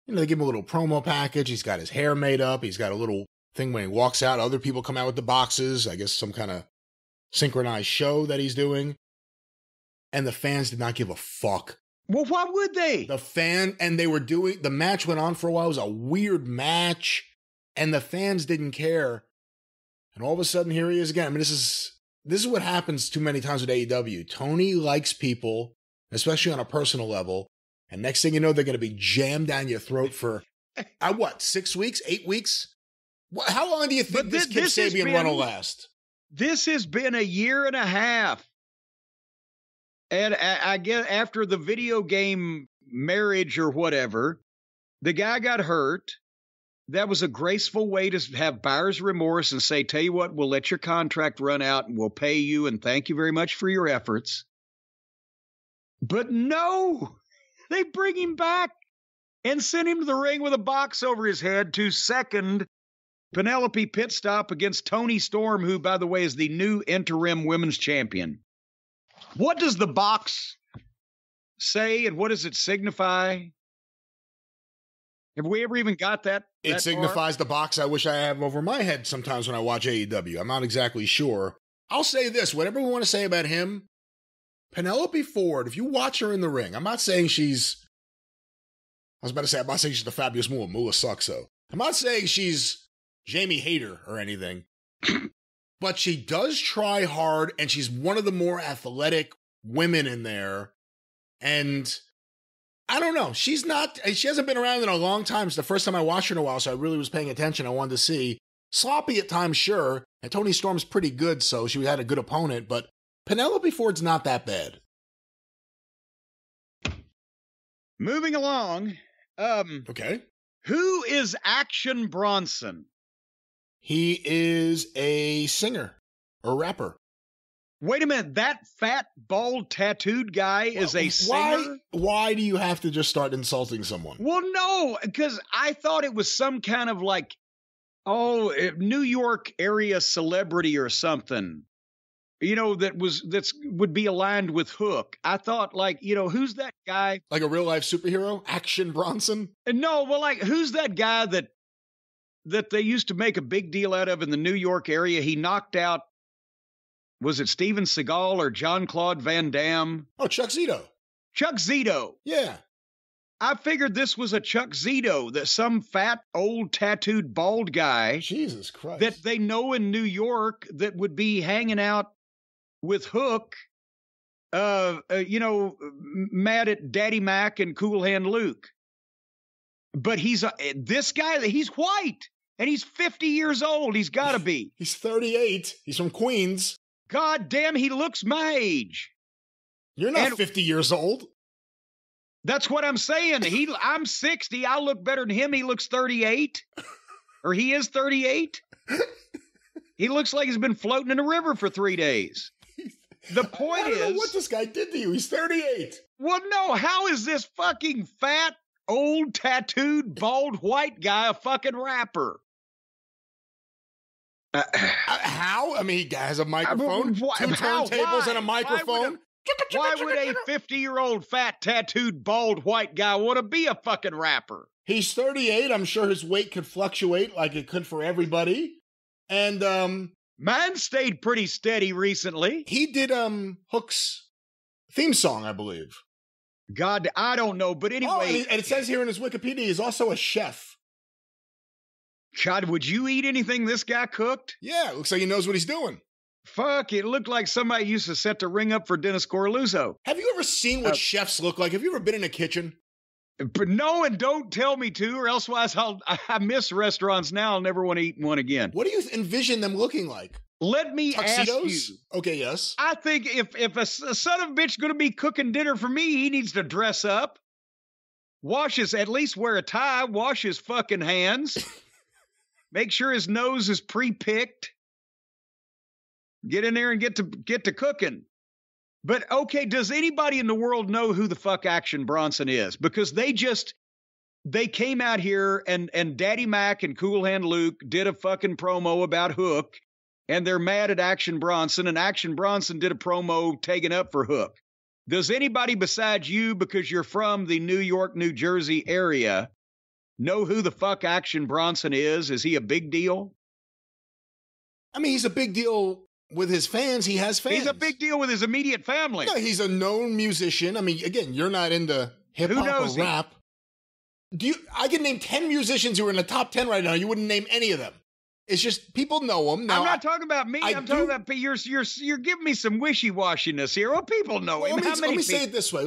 You know, they give him a little promo package. He's got his hair made up. He's got a little thing when he walks out. Other people come out with the boxes. I guess some kind of synchronized show that he's doing. And the fans did not give a fuck. Well, why would they? The match went on for a while. It was a weird match. And the fans didn't care. And all of a sudden, here he is again. I mean, this is what happens too many times with AEW. Tony likes people, especially on a personal level. And next thing you know, they're going to be jammed down your throat for, 6 weeks, 8 weeks? How long do you think this Kip Sabian run will last? This has been a year and a half. And I guess after the video game marriage or whatever, the guy got hurt. That was a graceful way to have buyer's remorse and say, tell you what, we'll let your contract run out and we'll pay you and thank you very much for your efforts. But no, they bring him back and send him to the ring with a box over his head to second Penelope Pitstop against Toni Storm, who, by the way, is the new interim women's champion. What does the box say and what does it signify? Have we ever even got that? It signifies the box I wish I have over my head sometimes when I watch AEW. I'm not exactly sure. I'll say this, whatever we want to say about him, Penelope Ford, if you watch her in the ring, I'm not saying she's the fabulous Moolah. Moolah sucks, though. I'm not saying she's Jamie Hayter or anything. But she does try hard, and she's one of the more athletic women in there. And I don't know. She hasn't been around in a long time. It's the first time I watched her in a while, so I really was paying attention. I wanted to see. Sloppy at times, sure. And Toni Storm's pretty good, so she had a good opponent. But Penelope Ford's not that bad. Moving along. Okay. Who is Action Bronson? He is a singer or rapper. Wait a minute. That fat, bald, tattooed guy is a singer? Why do you have to just start insulting someone? Well, no, because I thought it was some kind of New York area celebrity or something. That would be aligned with Hook. I thought, who's that guy? Like a real life superhero? Action Bronson? No, well, who's that guy that they used to make a big deal out of in the New York area? He knocked out, was it Steven Seagal or Jean-Claude Van Damme? Oh, Chuck Zito. Chuck Zito. Yeah. I figured this was a Chuck Zito, that some fat, old, tattooed, bald guy. Jesus Christ. That they know in New York that would be hanging out with Hook, mad at Daddy Mac and Cool Hand Luke. But this guy, he's white, and he's 50 years old. He's got to be. He's 38. He's from Queens. God damn, he looks my age. You're not 50 years old. That's what I'm saying. I'm 60. I look better than him. He looks 38. Or he is 38. He looks like he's been floating in a river for 3 days. The point is, I don't know what this guy did to you. He's 38. Well, no. How is this fucking fat, old, tattooed, bald, white guy a fucking rapper? How? I mean, he has a microphone, two turntables, and a microphone. Why would a 50-year-old fat, tattooed, bald, white guy want to be a fucking rapper? He's 38. I'm sure his weight could fluctuate like it could for everybody. And mine stayed pretty steady recently. He did Hook's theme song, I believe. God, I don't know, but anyway. And it says here in his Wikipedia, he's also a chef. God, would you eat anything this guy cooked? Yeah, it looks like he knows what he's doing. Fuck, it looked like somebody used to set the ring up for Dennis Coralluzzo. Have you ever seen what chefs look like? Have you ever been in a kitchen? But no, and don't tell me to, or elsewise I miss restaurants now. I'll never want to eat one again. What do you envision them looking like? Let me Tuxedos? ask you. Okay, yes. I think if a son of a bitch going to be cooking dinner for me, he needs to dress up, at least wear a tie, wash his fucking hands, make sure his nose is pre-picked. Get in there and get to cooking. But okay, does anybody in the world know who the fuck Action Bronson is? Because they came out here and Daddy Mac and Cool Hand Luke did a fucking promo about Hook, and they're mad at Action Bronson, and Action Bronson did a promo taking up for Hook. Does anybody besides you, because you're from the New York, New Jersey area, know who the fuck Action Bronson is? Is he a big deal? I mean, he's a big deal with his fans. He has fans. He's a big deal with his immediate family. No, he's a known musician. I mean, again, you're not into hip-hop or rap. I can name 10 musicians who are in the top 10 right now. You wouldn't name any of them. It's just people know him. Now, I'm not talking about me. I'm talking about you're giving me some wishy-washiness here. Well, people know him. Let me say it this way.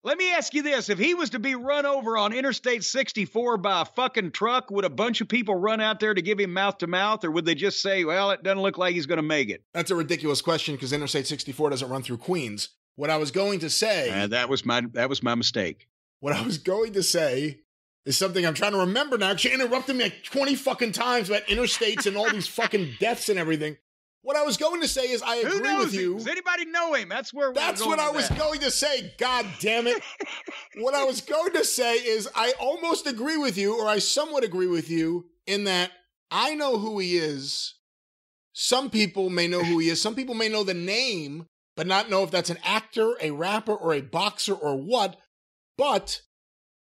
Let me ask you this. If he was to be run over on Interstate 64 by a fucking truck, would a bunch of people run out there to give him mouth-to-mouth, or would they just say, well, it doesn't look like he's going to make it? That's a ridiculous question because Interstate 64 doesn't run through Queens. What I was going to say... that was my mistake. What I was going to say is something I'm trying to remember now. She interrupted me like 20 fucking times about interstates and all these fucking deaths and everything. What I was going to say is I agree with you. Does anybody know him? That's what I was going to say. God damn it. What I was going to say is I almost agree with you, or I somewhat agree with you, in that I know who he is. Some people may know who he is. Some people may know the name, but not know if that's an actor, a rapper, or a boxer, or what. But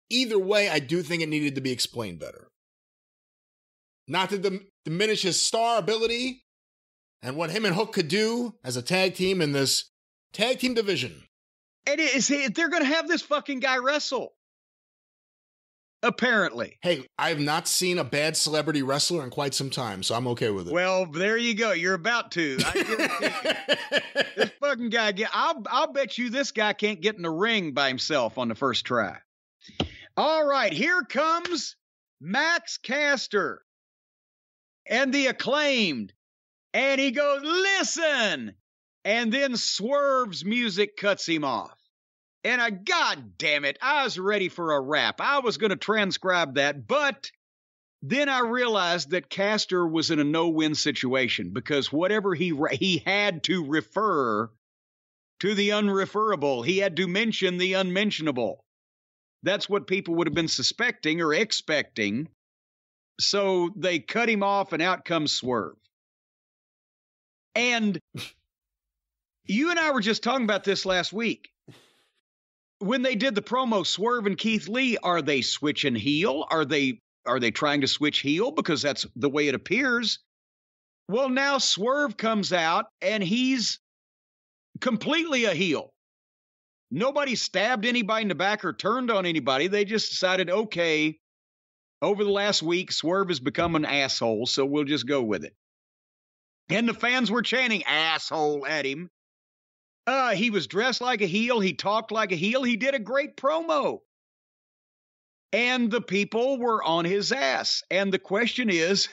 either way, I do think it needed to be explained better. Not to diminish his star ability and what him and Hook could do as a tag team in this tag team division. And they're going to have this fucking guy wrestle. Apparently. Hey, I have not seen a bad celebrity wrestler in quite some time, so I'm okay with it. Well, there you go. You're about to. This fucking guy, I'll bet you this guy can't get in the ring by himself on the first try. All right, here comes Max Caster and the Acclaimed. And he goes, listen! And then Swerve's music cuts him off. And God damn it, I was ready for a rap. I was going to transcribe that, but then I realized that Caster was in a no-win situation because whatever he had to refer to the unreferable. He had to mention the unmentionable. That's what people would have been suspecting or expecting. So they cut him off and out comes Swerve. And you and I were just talking about this last week. When they did the promo, Swerve and Keith Lee, are they switching heel? Are they trying to switch heel? Because that's the way it appears. Well, now Swerve comes out and he's completely a heel. Nobody stabbed anybody in the back or turned on anybody. They just decided, okay, over the last week, Swerve has become an asshole, so we'll just go with it. And the fans were chanting asshole at him. He was dressed like a heel. He talked like a heel. He did a great promo. And the people were on his ass. And the question is,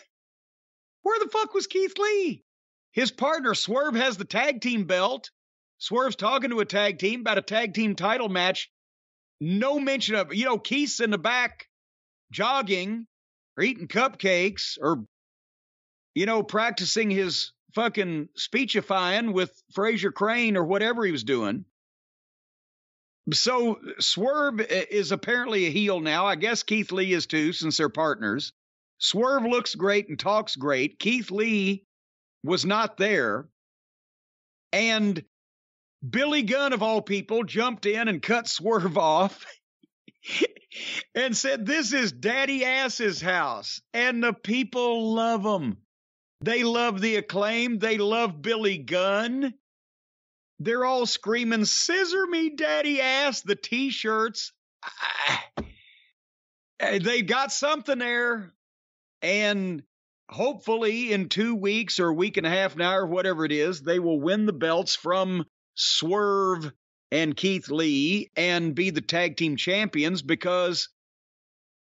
where the fuck was Keith Lee? His partner, Swerve, has the tag team belt. Swerve's talking to a tag team about a tag team title match. No mention of, Keith's in the back jogging or eating cupcakes or, practicing his fucking speechifying with Fraser Crane or whatever he was doing. So Swerve is apparently a heel now. I guess Keith Lee is too, since they're partners. Swerve looks great and talks great. Keith Lee was not there. And Billy Gunn, of all people, jumped in and cut Swerve off and said, this is Daddy Ass's house. And the people love him. They love the Acclaim. They love Billy Gunn. They're all screaming, scissor me, Daddy Ass, the T-shirts. They got something there. And hopefully in 2 weeks or a week and a half now or whatever it is, they will win the belts from Swerve and Keith Lee and be the tag team champions, because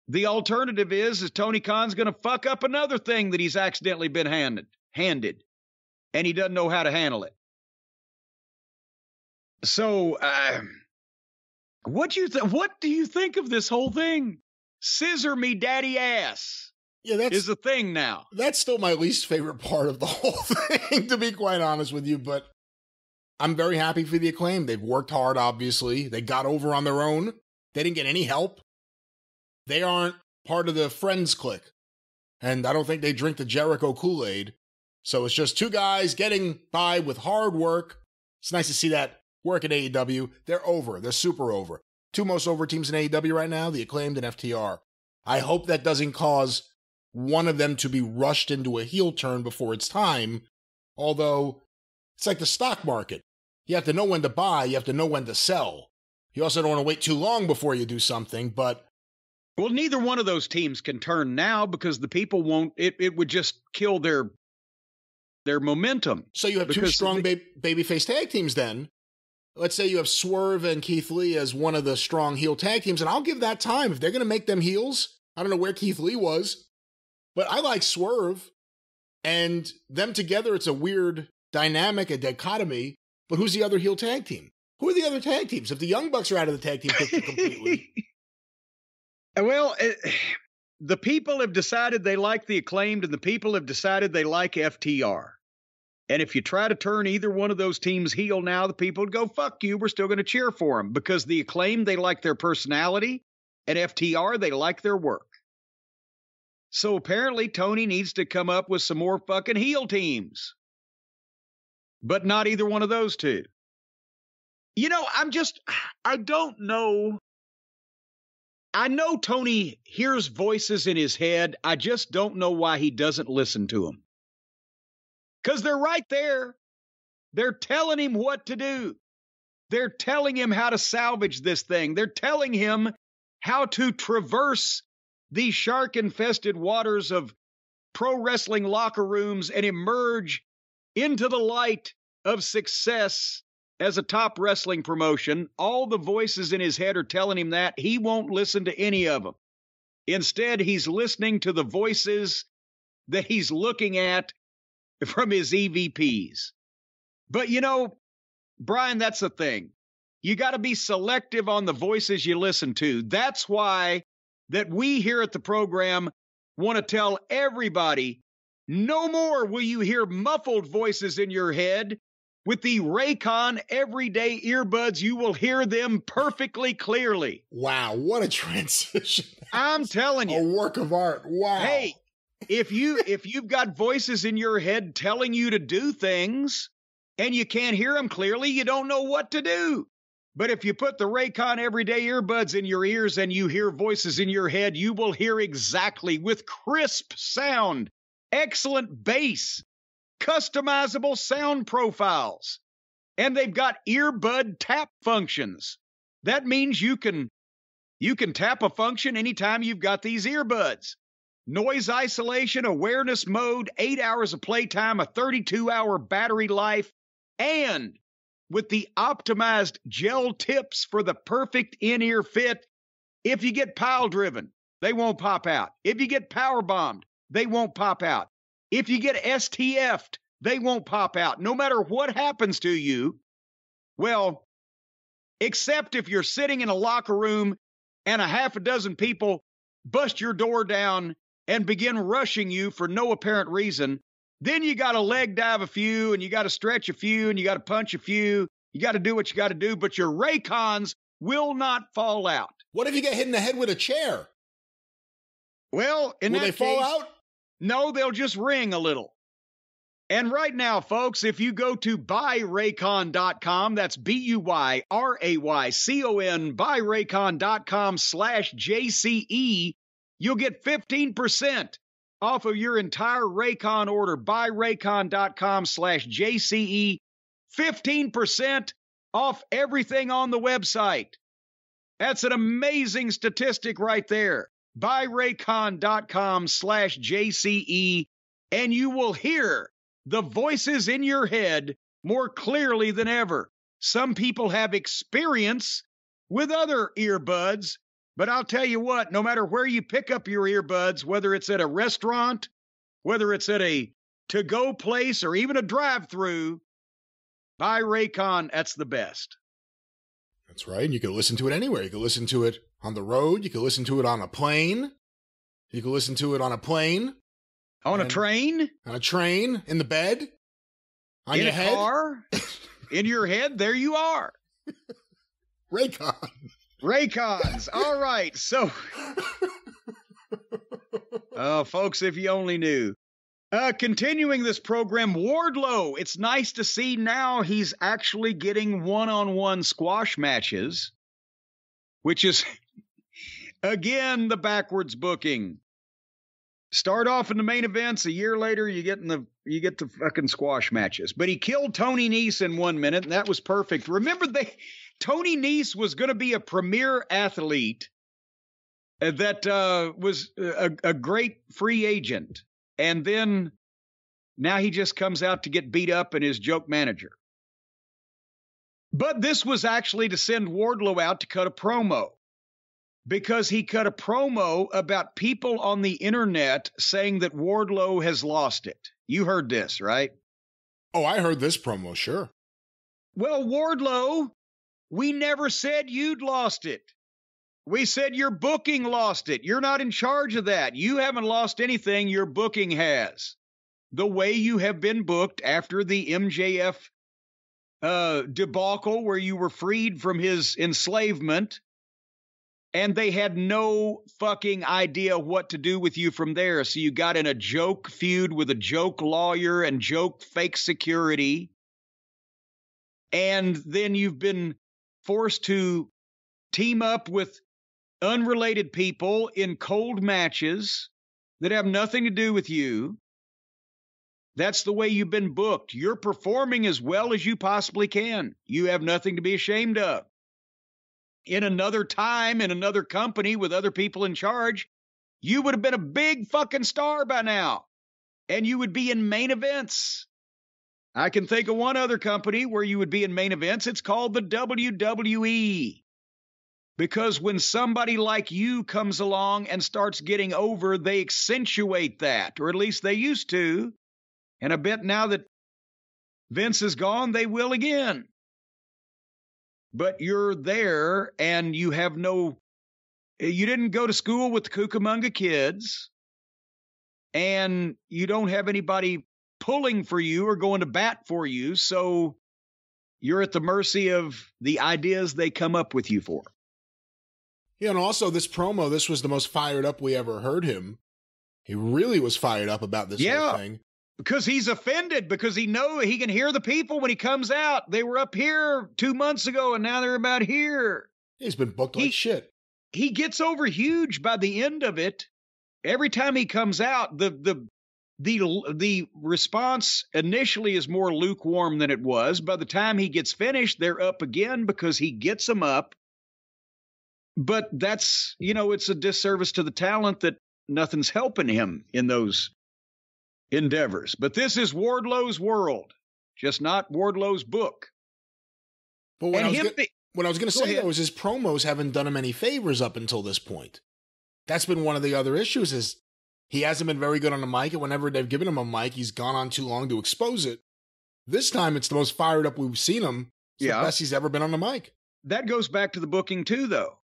the alternative is Tony Khan's going to fuck up another thing that he's accidentally been handed, and he doesn't know how to handle it. So, what do you think of this whole thing? Scissor me, Daddy Ass. Yeah, is the thing now. That's still my least favorite part of the whole thing, to be quite honest with you. But I'm very happy for the Acclaim. They've worked hard, obviously. They got over on their own. They didn't get any help. They aren't part of the Friends clique. And I don't think they drink the Jericho Kool-Aid. So it's just two guys getting by with hard work. It's nice to see that work at AEW. They're over. They're super over. Two most over teams in AEW right now, the Acclaimed and FTR. I hope that doesn't cause one of them to be rushed into a heel turn before it's time. Although, it's like the stock market. You have to know when to buy. You have to know when to sell. You also don't want to wait too long before you do something, but... Well, neither one of those teams can turn now because the people won't... It would just kill their momentum. So you have two strong babyface tag teams then. Let's say you have Swerve and Keith Lee as one of the strong heel tag teams, and I'll give that time. If they're going to make them heels, I don't know where Keith Lee was, but I like Swerve, and them together, it's a weird dynamic, a dichotomy, but who's the other heel tag team? Who are the other tag teams? If the Young Bucks are out of the tag team picture completely. Well, the people have decided they like the Acclaimed, and the people have decided they like FTR. And if you try to turn either one of those teams heel now, the people would go, fuck you, we're still going to cheer for them. Because the Acclaim, they like their personality, and FTR, they like their work. So apparently Tony needs to come up with some more fucking heel teams. But not either one of those two. I don't know. I know Tony hears voices in his head. I just don't know why he doesn't listen to them. Because they're right there. They're telling him what to do. They're telling him how to salvage this thing. They're telling him how to traverse these shark-infested waters of pro wrestling locker rooms and emerge into the light of success as a top wrestling promotion. All the voices in his head are telling him that. He won't listen to any of them. Instead, he's listening to the voices that he's looking at from his EVPs. But Brian, that's the thing. You got to be selective on the voices you listen to. That's why that we here at the program want to tell everybody, no more will you hear muffled voices in your head. With the Raycon everyday earbuds, you will hear them perfectly clearly. Wow, what a transition. I'm telling you. A work of art. Wow. Hey, if you've got voices in your head telling you to do things and you can't hear them clearly, you don't know what to do. But if you put the Raycon everyday earbuds in your ears and you hear voices in your head, you will hear exactly with crisp sound, excellent bass, customizable sound profiles, And they've got earbud tap functions. That means you can tap a function anytime you've got these earbuds. Noise isolation, awareness mode, 8 hours of playtime, a 32-hour battery life, and with the optimized gel tips for the perfect in-ear fit, if you get pile driven, they won't pop out. If you get power bombed, they won't pop out. If you get STF'd, they won't pop out. No matter what happens to you, well, except if you're sitting in a locker room and a half a dozen people bust your door down and begin rushing you for no apparent reason, then you got to leg dive a few, and you got to stretch a few, and you got to punch a few. You got to do what you got to do, but your Raycons will not fall out. What if you get hit in the head with a chair? Well, in will that they case, fall out? No, they'll just ring a little. And right now, folks, if you go to buyraycon.com, that's BUYRAYCON, buyraycon.com/JCE, you'll get 15% off of your entire Raycon order. Buyraycon.com/JCE, 15% off everything on the website. That's an amazing statistic right there. Buyraycon.com/JCE, and you will hear the voices in your head more clearly than ever. Some people have experience with other earbuds, but I'll tell you what, no matter where you pick up your earbuds, whether it's at a restaurant, whether it's at a to-go place, or even a drive-thru, buy Raycon, that's the best. That's right. And you can listen to it anywhere. You can listen to it on the road. You can listen to it on a plane. You can listen to it on a plane. On a train? On a train, in the bed, on in your a head. Car, in your head, there you are. Raycons. All right. So, folks, if you only knew. Continuing this program, Wardlow. It's nice to see now he's actually getting one-on-one squash matches, which is, again, the backwards booking. Start off in the main events. A year later, you get the fucking squash matches. But he killed Tony Nese in 1 minute, and that was perfect. Remember, Tony Nese was going to be a premier athlete that was a great free agent. And then now he just comes out to get beat up and is joke manager. But this was actually to send Wardlow out to cut a promo, because he cut a promo about people on the internet saying that Wardlow has lost it. You heard this, right? Oh, I heard this promo, sure. Well, Wardlow, we never said you'd lost it. We said your booking lost it. You're not in charge of that. You haven't lost anything. Your booking has. The way you have been booked after the MJF debacle, where you were freed from his enslavement, and they had no fucking idea what to do with you from there. So you got in a joke feud with a joke lawyer and joke fake security. And then you've been forced to team up with unrelated people in cold matches that have nothing to do with you. That's the way you've been booked. You're performing as well as you possibly can. You have nothing to be ashamed of. In another time, in another company with other people in charge, you would have been a big fucking star by now. And you would be in main events. I can think of one other company where you would be in main events. It's called the WWE. Because when somebody like you comes along and starts getting over, they accentuate that, or at least they used to. And I bet now that Vince is gone, they will again. But you're there and you didn't go to school with the Cucamonga kids, and you don't have anybody pulling for you or going to bat for you. So you're at the mercy of the ideas they come up with you for. Yeah, and also this promo, this was the most fired up we ever heard him. He really was fired up about this whole thing. Because he's offended, because he can hear the people when he comes out. They were up here 2 months ago, and now they're about here. He's been booked like shit. He gets over huge by the end of it. Every time he comes out, the the response initially is more lukewarm than it was. By the time he gets finished, they're up again because he gets them up. But that's, it's a disservice to the talent that nothing's helping him in those endeavors. But this is Wardlow's world, just not Wardlow's book. But what I was going to say, though, is his promos haven't done him any favors up until this point. That's been one of the other issues, is he hasn't been very good on the mic, and whenever they've given him a mic, he's gone on too long to expose it. This time, it's the most fired up we've seen him. It's the best he's ever been on the mic. That goes back to the booking, too, though.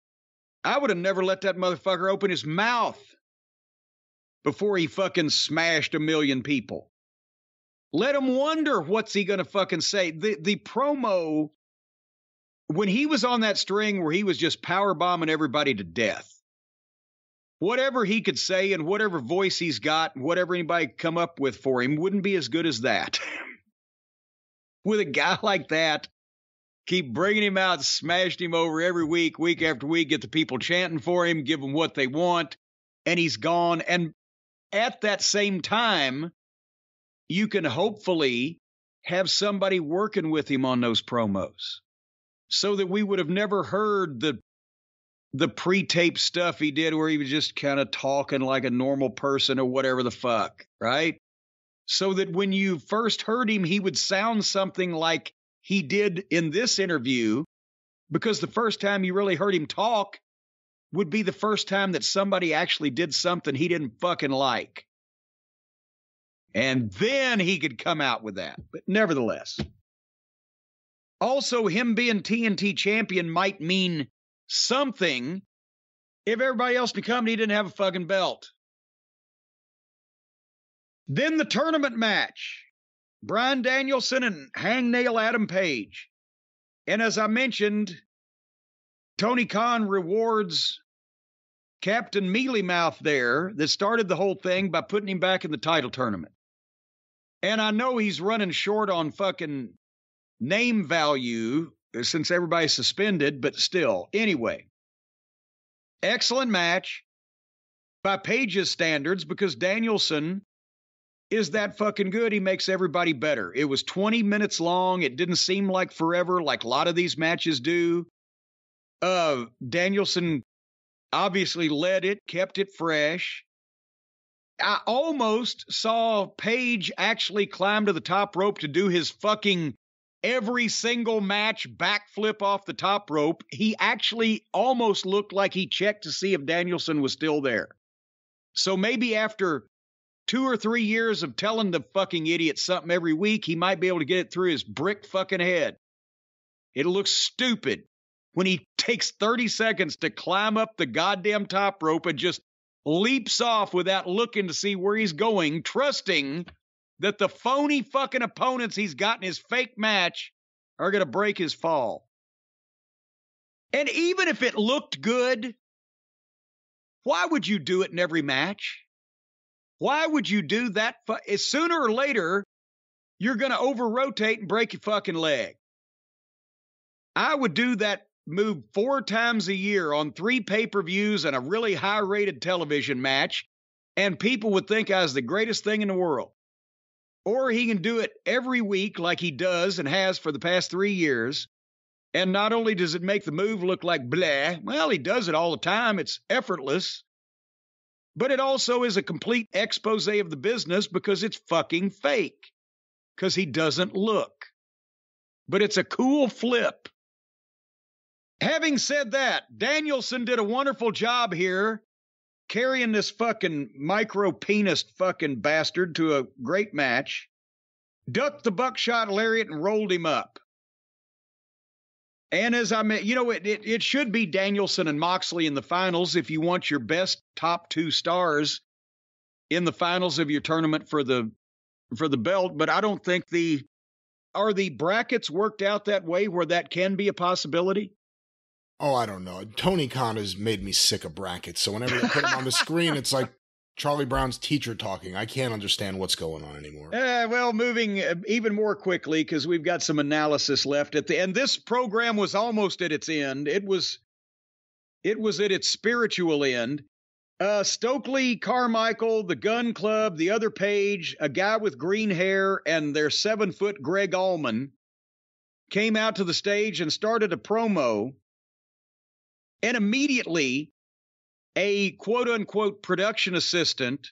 I would have never let that motherfucker open his mouth before he fucking smashed 1 million people. Let him wonder what's he going to fucking say. The promo, when he was on that string where he was just powerbombing everybody to death, whatever he could say and whatever voice he's got, and whatever anybody come up with for him wouldn't be as good as that. With a guy like that, keep bringing him out, smashed him over every week, week after week, get the people chanting for him, give them what they want, and he's gone. And at that same time, you can hopefully have somebody working with him on those promos so that we would have never heard the pre-tape stuff he did where he was just kind of talking like a normal person or whatever the fuck, right? So that when you first heard him, he would sound something like he did in this interview, because the first time you really heard him talk would be the first time that somebody actually did something he didn't fucking like. And then he could come out with that. But nevertheless, also him being TNT champion might mean something if everybody else in the company didn't have a fucking belt. Then the tournament match. Bryan Danielson and Hangnail Adam Page. And as I mentioned, Tony Khan rewards Captain Mealy Mouth there that started the whole thing by putting him back in the title tournament. And I know he's running short on fucking name value since everybody's suspended, but still. Anyway, excellent match by Page's standards, because Danielson is that fucking good. He makes everybody better. It was 20 minutes long. It didn't seem like forever, like a lot of these matches do. Danielson obviously led it, kept it fresh. I almost saw Page actually climb to the top rope to do his fucking every single match backflip off the top rope. He actually almost looked like he checked to see if Danielson was still there. So maybe after 2 or 3 years of telling the fucking idiot something every week, he might be able to get it through his brick fucking head. It looks stupid when he takes 30 seconds to climb up the goddamn top rope and just leaps off without looking to see where he's going, trusting that the phony fucking opponents he's got in his fake match are going to break his fall. And even if it looked good, why would you do it in every match? Why would you do that? Sooner or later, you're going to over-rotate and break your fucking leg. I would do that move 4 times a year on 3 pay-per-views and a really high-rated television match, and people would think I was the greatest thing in the world. Or he can do it every week like he does and has for the past 3 years, and not only does it make the move look like blah, well, he does it all the time. It's effortless. But it also is a complete expose of the business because it's fucking fake. Because he doesn't look. But it's a cool flip. Having said that, Danielson did a wonderful job here carrying this fucking micro-penis fucking bastard to a great match. Ducked the buckshot lariat and rolled him up. And as I meant, it should be Danielson and Moxley in the finals if you want your best top 2 stars in the finals of your tournament for the belt. But I don't think are the brackets worked out that way where that can be a possibility? Oh, I don't know. Tony Khan has made me sick of brackets. So whenever they put him on the screen, it's like Charlie Brown's teacher talking. I can't understand what's going on anymore. Well, moving even more quickly, because we've got some analysis left at the end. This program was almost at its end. It was at its spiritual end. Stokely Carmichael, the Gun Club, the other Page, a guy with green hair, and their 7-foot Greg Allman came out to the stage and started a promo. And immediately, a quote-unquote production assistant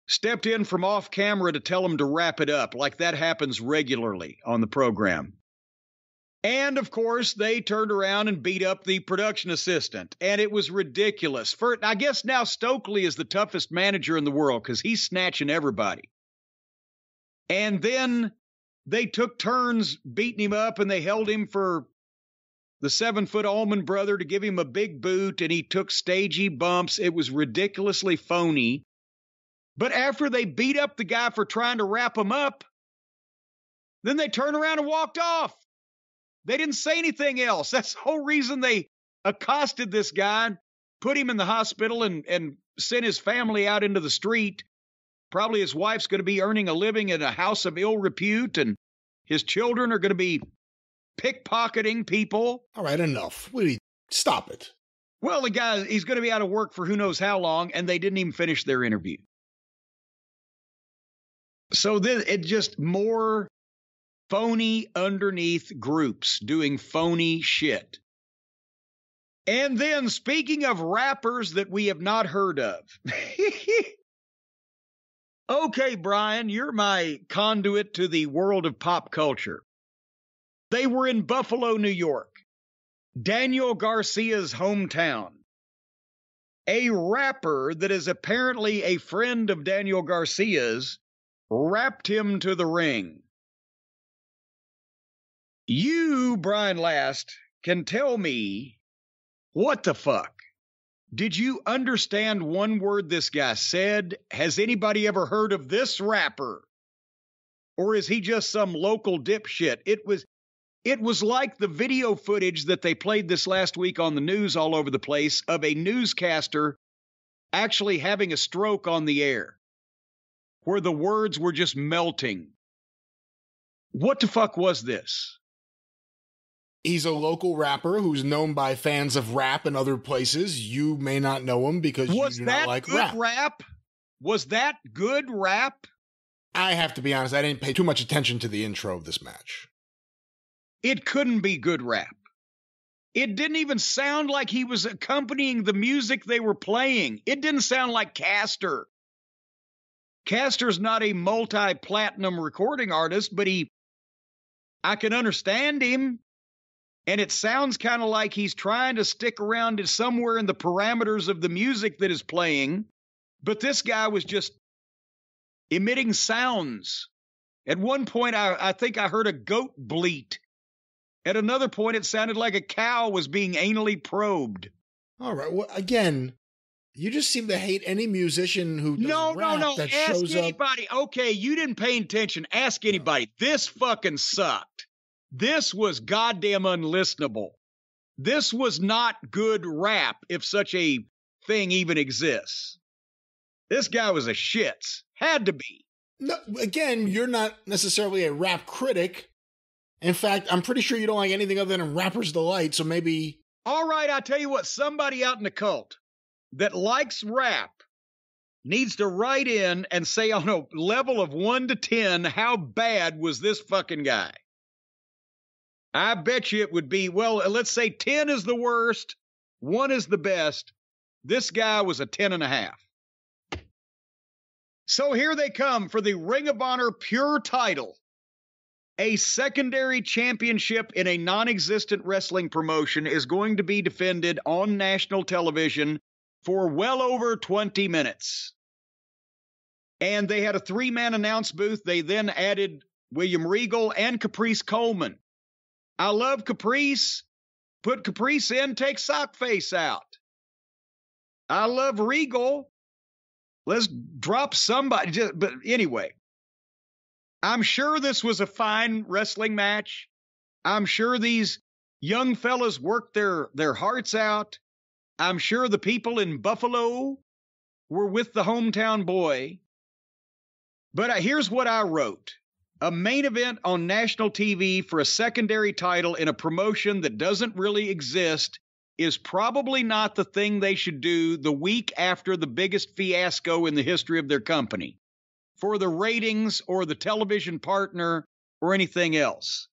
stepped in from off camera to tell him to wrap it up, like that happens regularly on the program. And, of course, they turned around and beat up the production assistant. And it was ridiculous. I guess now Stokely is the toughest manager in the world because he's snatching everybody. And then they took turns beating him up, and they held him for the 7-foot Allman Brother to give him a big boot, and he took stagey bumps. It was ridiculously phony. But after they beat up the guy for trying to wrap him up, then they turned around and walked off. They didn't say anything else. That's the whole reason they accosted this guy, put him in the hospital, and sent his family out into the street. Probably his wife's going to be earning a living in a house of ill repute, and his children are going to be pickpocketing people. All right, enough. Stop it. Well, the guy, he's going to be out of work for who knows how long, and they didn't even finish their interview. So then it just more phony underneath groups doing phony shit. And then, speaking of rappers that we have not heard of. Okay, Brian, you're my conduit to the world of pop culture. They were in Buffalo, New York, Daniel Garcia's hometown. A rapper that is apparently a friend of Daniel Garcia's rapped him to the ring. You, Brian Last, can tell me what the fuck. Did you understand one word this guy said? Has anybody ever heard of this rapper? Or is he just some local dipshit? It was like the video footage that they played this last week on the news all over the place of a newscaster actually having a stroke on the air, where the words were just melting. What the fuck was this? He's a local rapper who's known by fans of rap in other places. You may not know him because you do not like rap. Was that good rap? I have to be honest, I didn't pay too much attention to the intro of this match. It couldn't be good rap. It didn't even sound like he was accompanying the music they were playing. It didn't sound like Castor. Castor's not a multi-platinum recording artist, but I can understand him. And it sounds kind of like he's trying to stick around somewhere in the parameters of the music that is playing. But this guy was just emitting sounds. At one point, I think I heard a goat bleat. At another point, it sounded like a cow was being anally probed. All right. Well, again, you just seem to hate any musician who does rap that shows up. Ask anybody. Okay, you didn't pay attention. Ask anybody. This fucking sucked. This was goddamn unlistenable. This was not good rap, if such a thing even exists. This guy was a shits. Had to be. No, again, you're not necessarily a rap critic. In fact, I'm pretty sure you don't like anything other than Rapper's Delight, so maybe... All right, I tell you what, somebody out in the cult that likes rap needs to write in and say on a level of 1 to 10, how bad was this fucking guy? I bet you it would be, well, let's say 10 is the worst, 1 is the best. This guy was a 10.5. So here they come for the Ring of Honor Pure title. A secondary championship in a non-existent wrestling promotion is going to be defended on national television for well over 20 minutes. And they had a 3-man announce booth. They then added William Regal and Caprice Coleman. I love Caprice. Put Caprice in, take Sockface out. I love Regal. Let's drop somebody. But anyway, I'm sure this was a fine wrestling match. I'm sure these young fellas worked their hearts out. I'm sure the people in Buffalo were with the hometown boy. But here's what I wrote. A main event on national TV for a secondary title in a promotion that doesn't really exist is probably not the thing they should do the week after the biggest fiasco in the history of their company for the ratings or the television partner or anything else.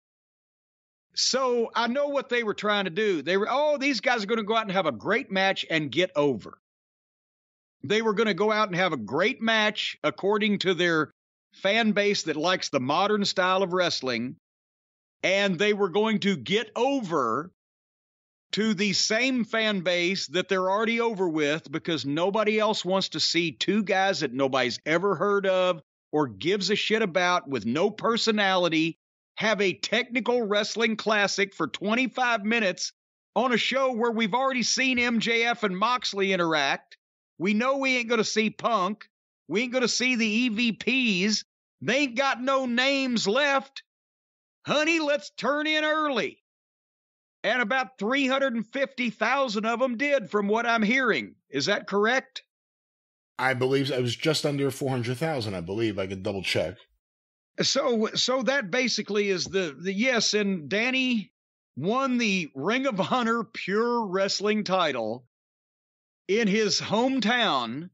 So I know what they were trying to do. They were, these guys are going to go out and have a great match and get over. They were going to go out and have a great match according to their fan base that likes the modern style of wrestling, and they were going to get over to the same fan base that they're already over with because nobody else wants to see two guys that nobody's ever heard of or gives a shit about with no personality have a technical wrestling classic for 25 minutes on a show where we've already seen MJF and Moxley interact. We know we ain't going to see Punk. We ain't going to see the EVPs. They ain't got no names left. Honey, let's turn in early. And about 350,000 of them did, from what I'm hearing. Is that correct? I believe it was just under 400,000, I believe. I could double check. So that basically is the yes, and Danny won the Ring of Honor Pure Wrestling title in his hometown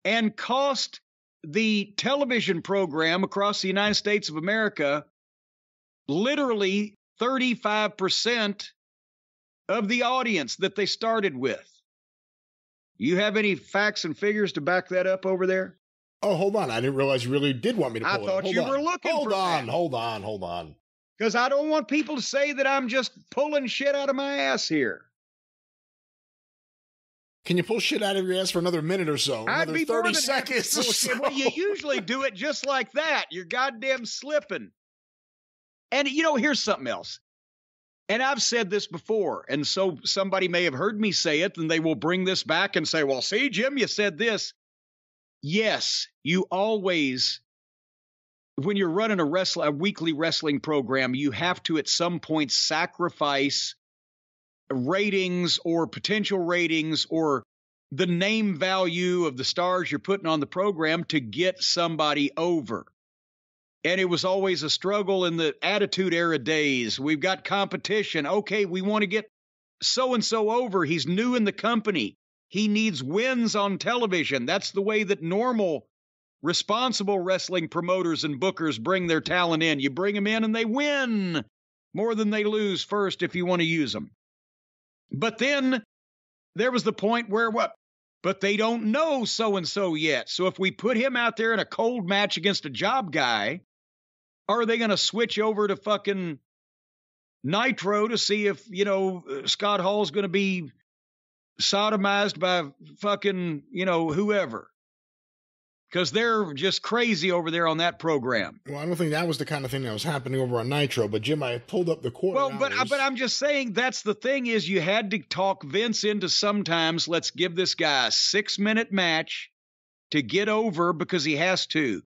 and cost the television program across the United States of America literally 35% of the audience that they started with. You have any facts and figures to back that up over there? Oh, hold on. I didn't realize you really did want me to pull it. I thought you were looking for that. Hold on. Because I don't want people to say that I'm just pulling shit out of my ass here. Can you pull shit out of your ass for another minute or so? Another 30 seconds or so? Well, you usually do it just like that. You're goddamn slipping. And, here's something else. And I've said this before, and so somebody may have heard me say it, and they will bring this back and say, well, see, Jim, you said this. Yes, you always, when you're running a weekly wrestling program, you have to at some point sacrifice ratings or potential ratings or the name value of the stars you're putting on the program to get somebody over. And it was always a struggle in the Attitude Era days. We've got competition. Okay, we want to get so-and-so over. He's new in the company. He needs wins on television. That's the way that normal, responsible wrestling promoters and bookers bring their talent in. You bring them in and they win more than they lose first if you want to use them. But then there was the point where but they don't know so-and-so yet. So if we put him out there in a cold match against a job guy, are they going to switch over to fucking Nitro to see if, Scott Hall's going to be sodomized by fucking, whoever? Because they're just crazy over there on that program. Well, I don't think that was the kind of thing that was happening over on Nitro, but Jim, I pulled up the quarter hours. But I'm just saying that's the thing is you had to talk Vince into sometimes let's give this guy a 6-minute match to get over because he has to.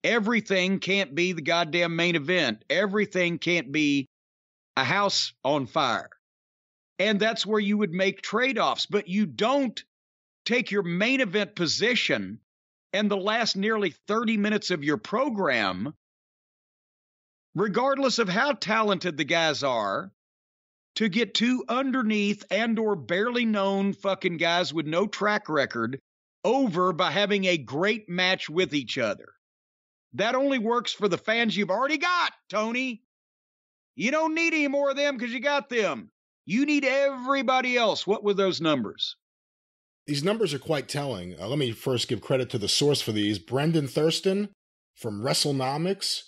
Everything can't be the goddamn main event. Everything can't be a house on fire. And that's where you would make trade-offs. But you don't take your main event position and the last nearly 30 minutes of your program, regardless of how talented the guys are, to get two underneath and or barely known fucking guys with no track record over by having a great match with each other. That only works for the fans you've already got, Tony. You don't need any more of them because you got them. You need everybody else. What were those numbers? These numbers are quite telling. Let me first give credit to the source for these. Brendan Thurston from WrestleNomics.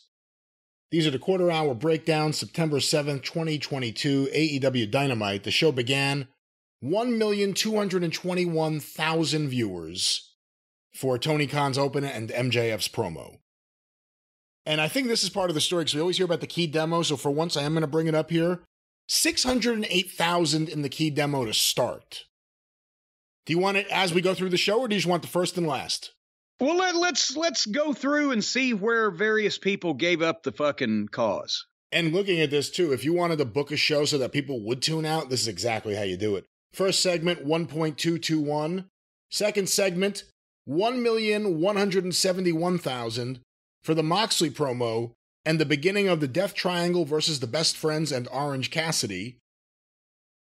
These are the quarter-hour breakdown, September 7th, 2022, AEW Dynamite. The show began 1,221,000 viewers for Tony Khan's opener and MJF's promo. And I think this is part of the story because we always hear about the key demo, so for once I am going to bring it up here. 608,000 in the key demo to start. Do you want it as we go through the show, or do you just want the first and last? Well, let's go through and see where various people gave up the fucking cause. And looking at this, too, if you wanted to book a show so that people would tune out, this is exactly how you do it. First segment, 1.221. Second segment, 1,171,000 for the Moxley promo and the beginning of the Death Triangle versus the Best Friends and Orange Cassidy.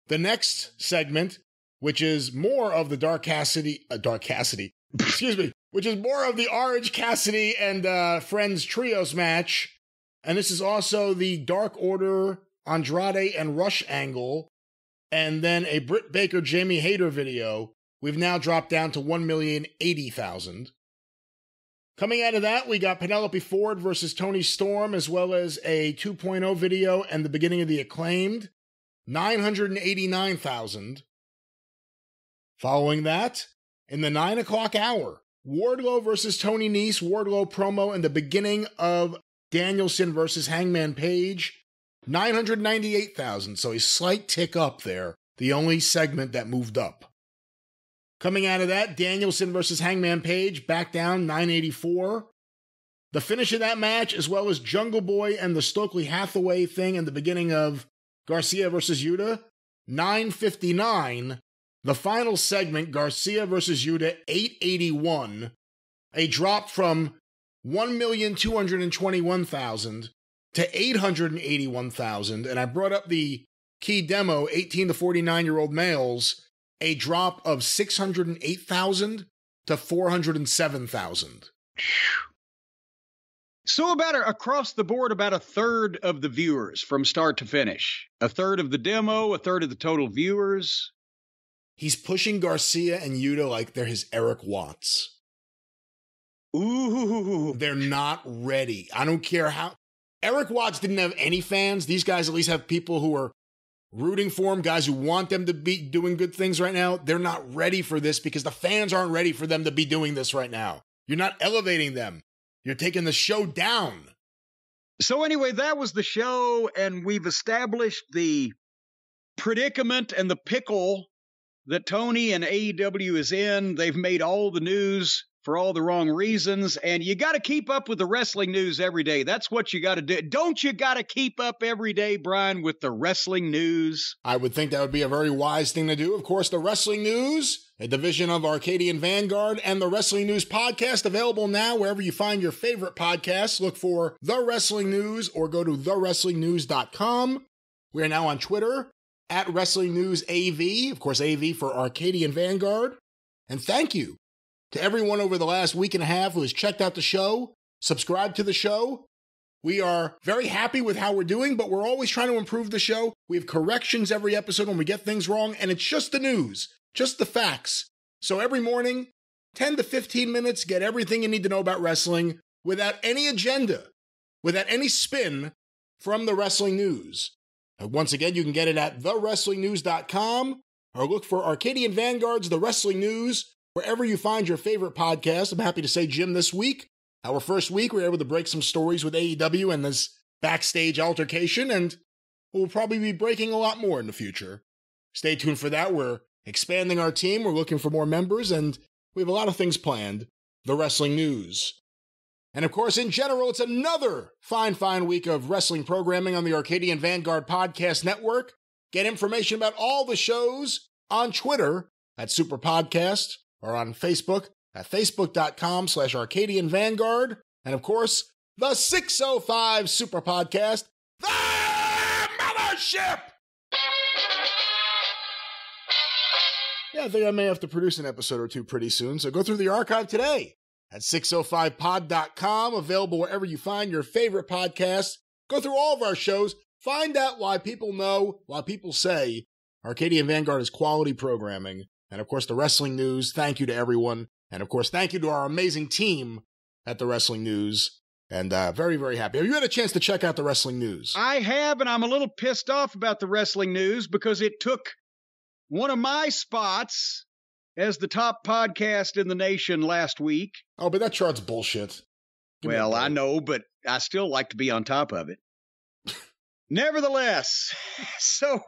The next segment, which is more of the which is more of the Orange Cassidy and Friends Trios match. And this is also the Dark Order, Andrade, and Rush angle. And then a Britt Baker, Jamie Hayter video. We've now dropped down to 1,080,000. Coming out of that, we got Penelope Ford versus Toni Storm, as well as a 2.0 video and the beginning of the Acclaimed. 989,000. Following that, in the 9 o'clock hour, Wardlow versus Tony Nese, Wardlow promo and the beginning of Danielson versus Hangman Page, 998,000, so a slight tick up there, the only segment that moved up. Coming out of that, Danielson versus Hangman Page, back down, 984. The finish of that match, as well as Jungle Boy and the Stokely Hathaway thing and the beginning of Garcia versus Yuta, 959. The final segment, Garcia versus Yuta, 881. A drop from 1,221,000 to 881,000. And I brought up the key demo, 18 to 49-year-old males, a drop of 608,000 to 407,000. So across the board, about a third of the viewers from start to finish. A third of the demo, a third of the total viewers. He's pushing Garcia and Yuta like they're his Eric Watts. Ooh. They're not ready. I don't care how. Eric Watts didn't have any fans. These guys at least have people who are rooting for him, guys who want them to be doing good things right now. They're not ready for this because the fans aren't ready for them to be doing this right now. You're not elevating them. You're taking the show down. So anyway, that was the show, and we've established the predicament and the pickle that Tony and AEW is in. They've made all the news for all the wrong reasons, and you got to keep up with the wrestling news every day. That's what you got to do. Don't you got to keep up every day, Brian, with the wrestling news? I would think that would be a very wise thing to do. Of course, the Wrestling News, a division of Arcadian Vanguard, and the Wrestling News podcast, available now wherever you find your favorite podcasts. Look for The Wrestling News or go to thewrestlingnews.com. We are now on Twitter, at Wrestling News AV, of course, AV for Arcadian Vanguard. And thank you to everyone over the last week and a half who has checked out the show, subscribed to the show. We are very happy with how we're doing, but we're always trying to improve the show. We have corrections every episode when we get things wrong, and it's just the news, just the facts. So every morning, 10 to 15 minutes, get everything you need to know about wrestling without any agenda, without any spin from the Wrestling News. Once again, you can get it at thewrestlingnews.com or look for Arcadian Vanguard's The Wrestling News wherever you find your favorite podcast. I'm happy to say, Jim, this week, our first week, we were able to break some stories with AEW and this backstage altercation, and we'll probably be breaking a lot more in the future. Stay tuned for that. We're expanding our team. We're looking for more members, and we have a lot of things planned. The Wrestling News. And of course, in general, it's another fine week of wrestling programming on the Arcadian Vanguard Podcast Network. Get information about all the shows on Twitter at Superpodcast or on Facebook at facebook.com/Arcadian Vanguard. And of course, the 605 Superpodcast, the Mothership! Yeah, I think I may have to produce an episode or two pretty soon, so go through the archive today at 605pod.com, available wherever you find your favorite podcasts. Go through all of our shows, find out why people know, why people say Arcadian Vanguard is quality programming. And of course, the Wrestling News, thank you to everyone. And of course, thank you to our amazing team at the Wrestling News. And very, very happy. Have you had a chance to check out the Wrestling News? I have, and I'm a little pissed off about the Wrestling News because it took one of my spots as the top podcast in the nation last week. Oh, but that chart's bullshit. Well, I know, but I still like to be on top of it. Nevertheless, so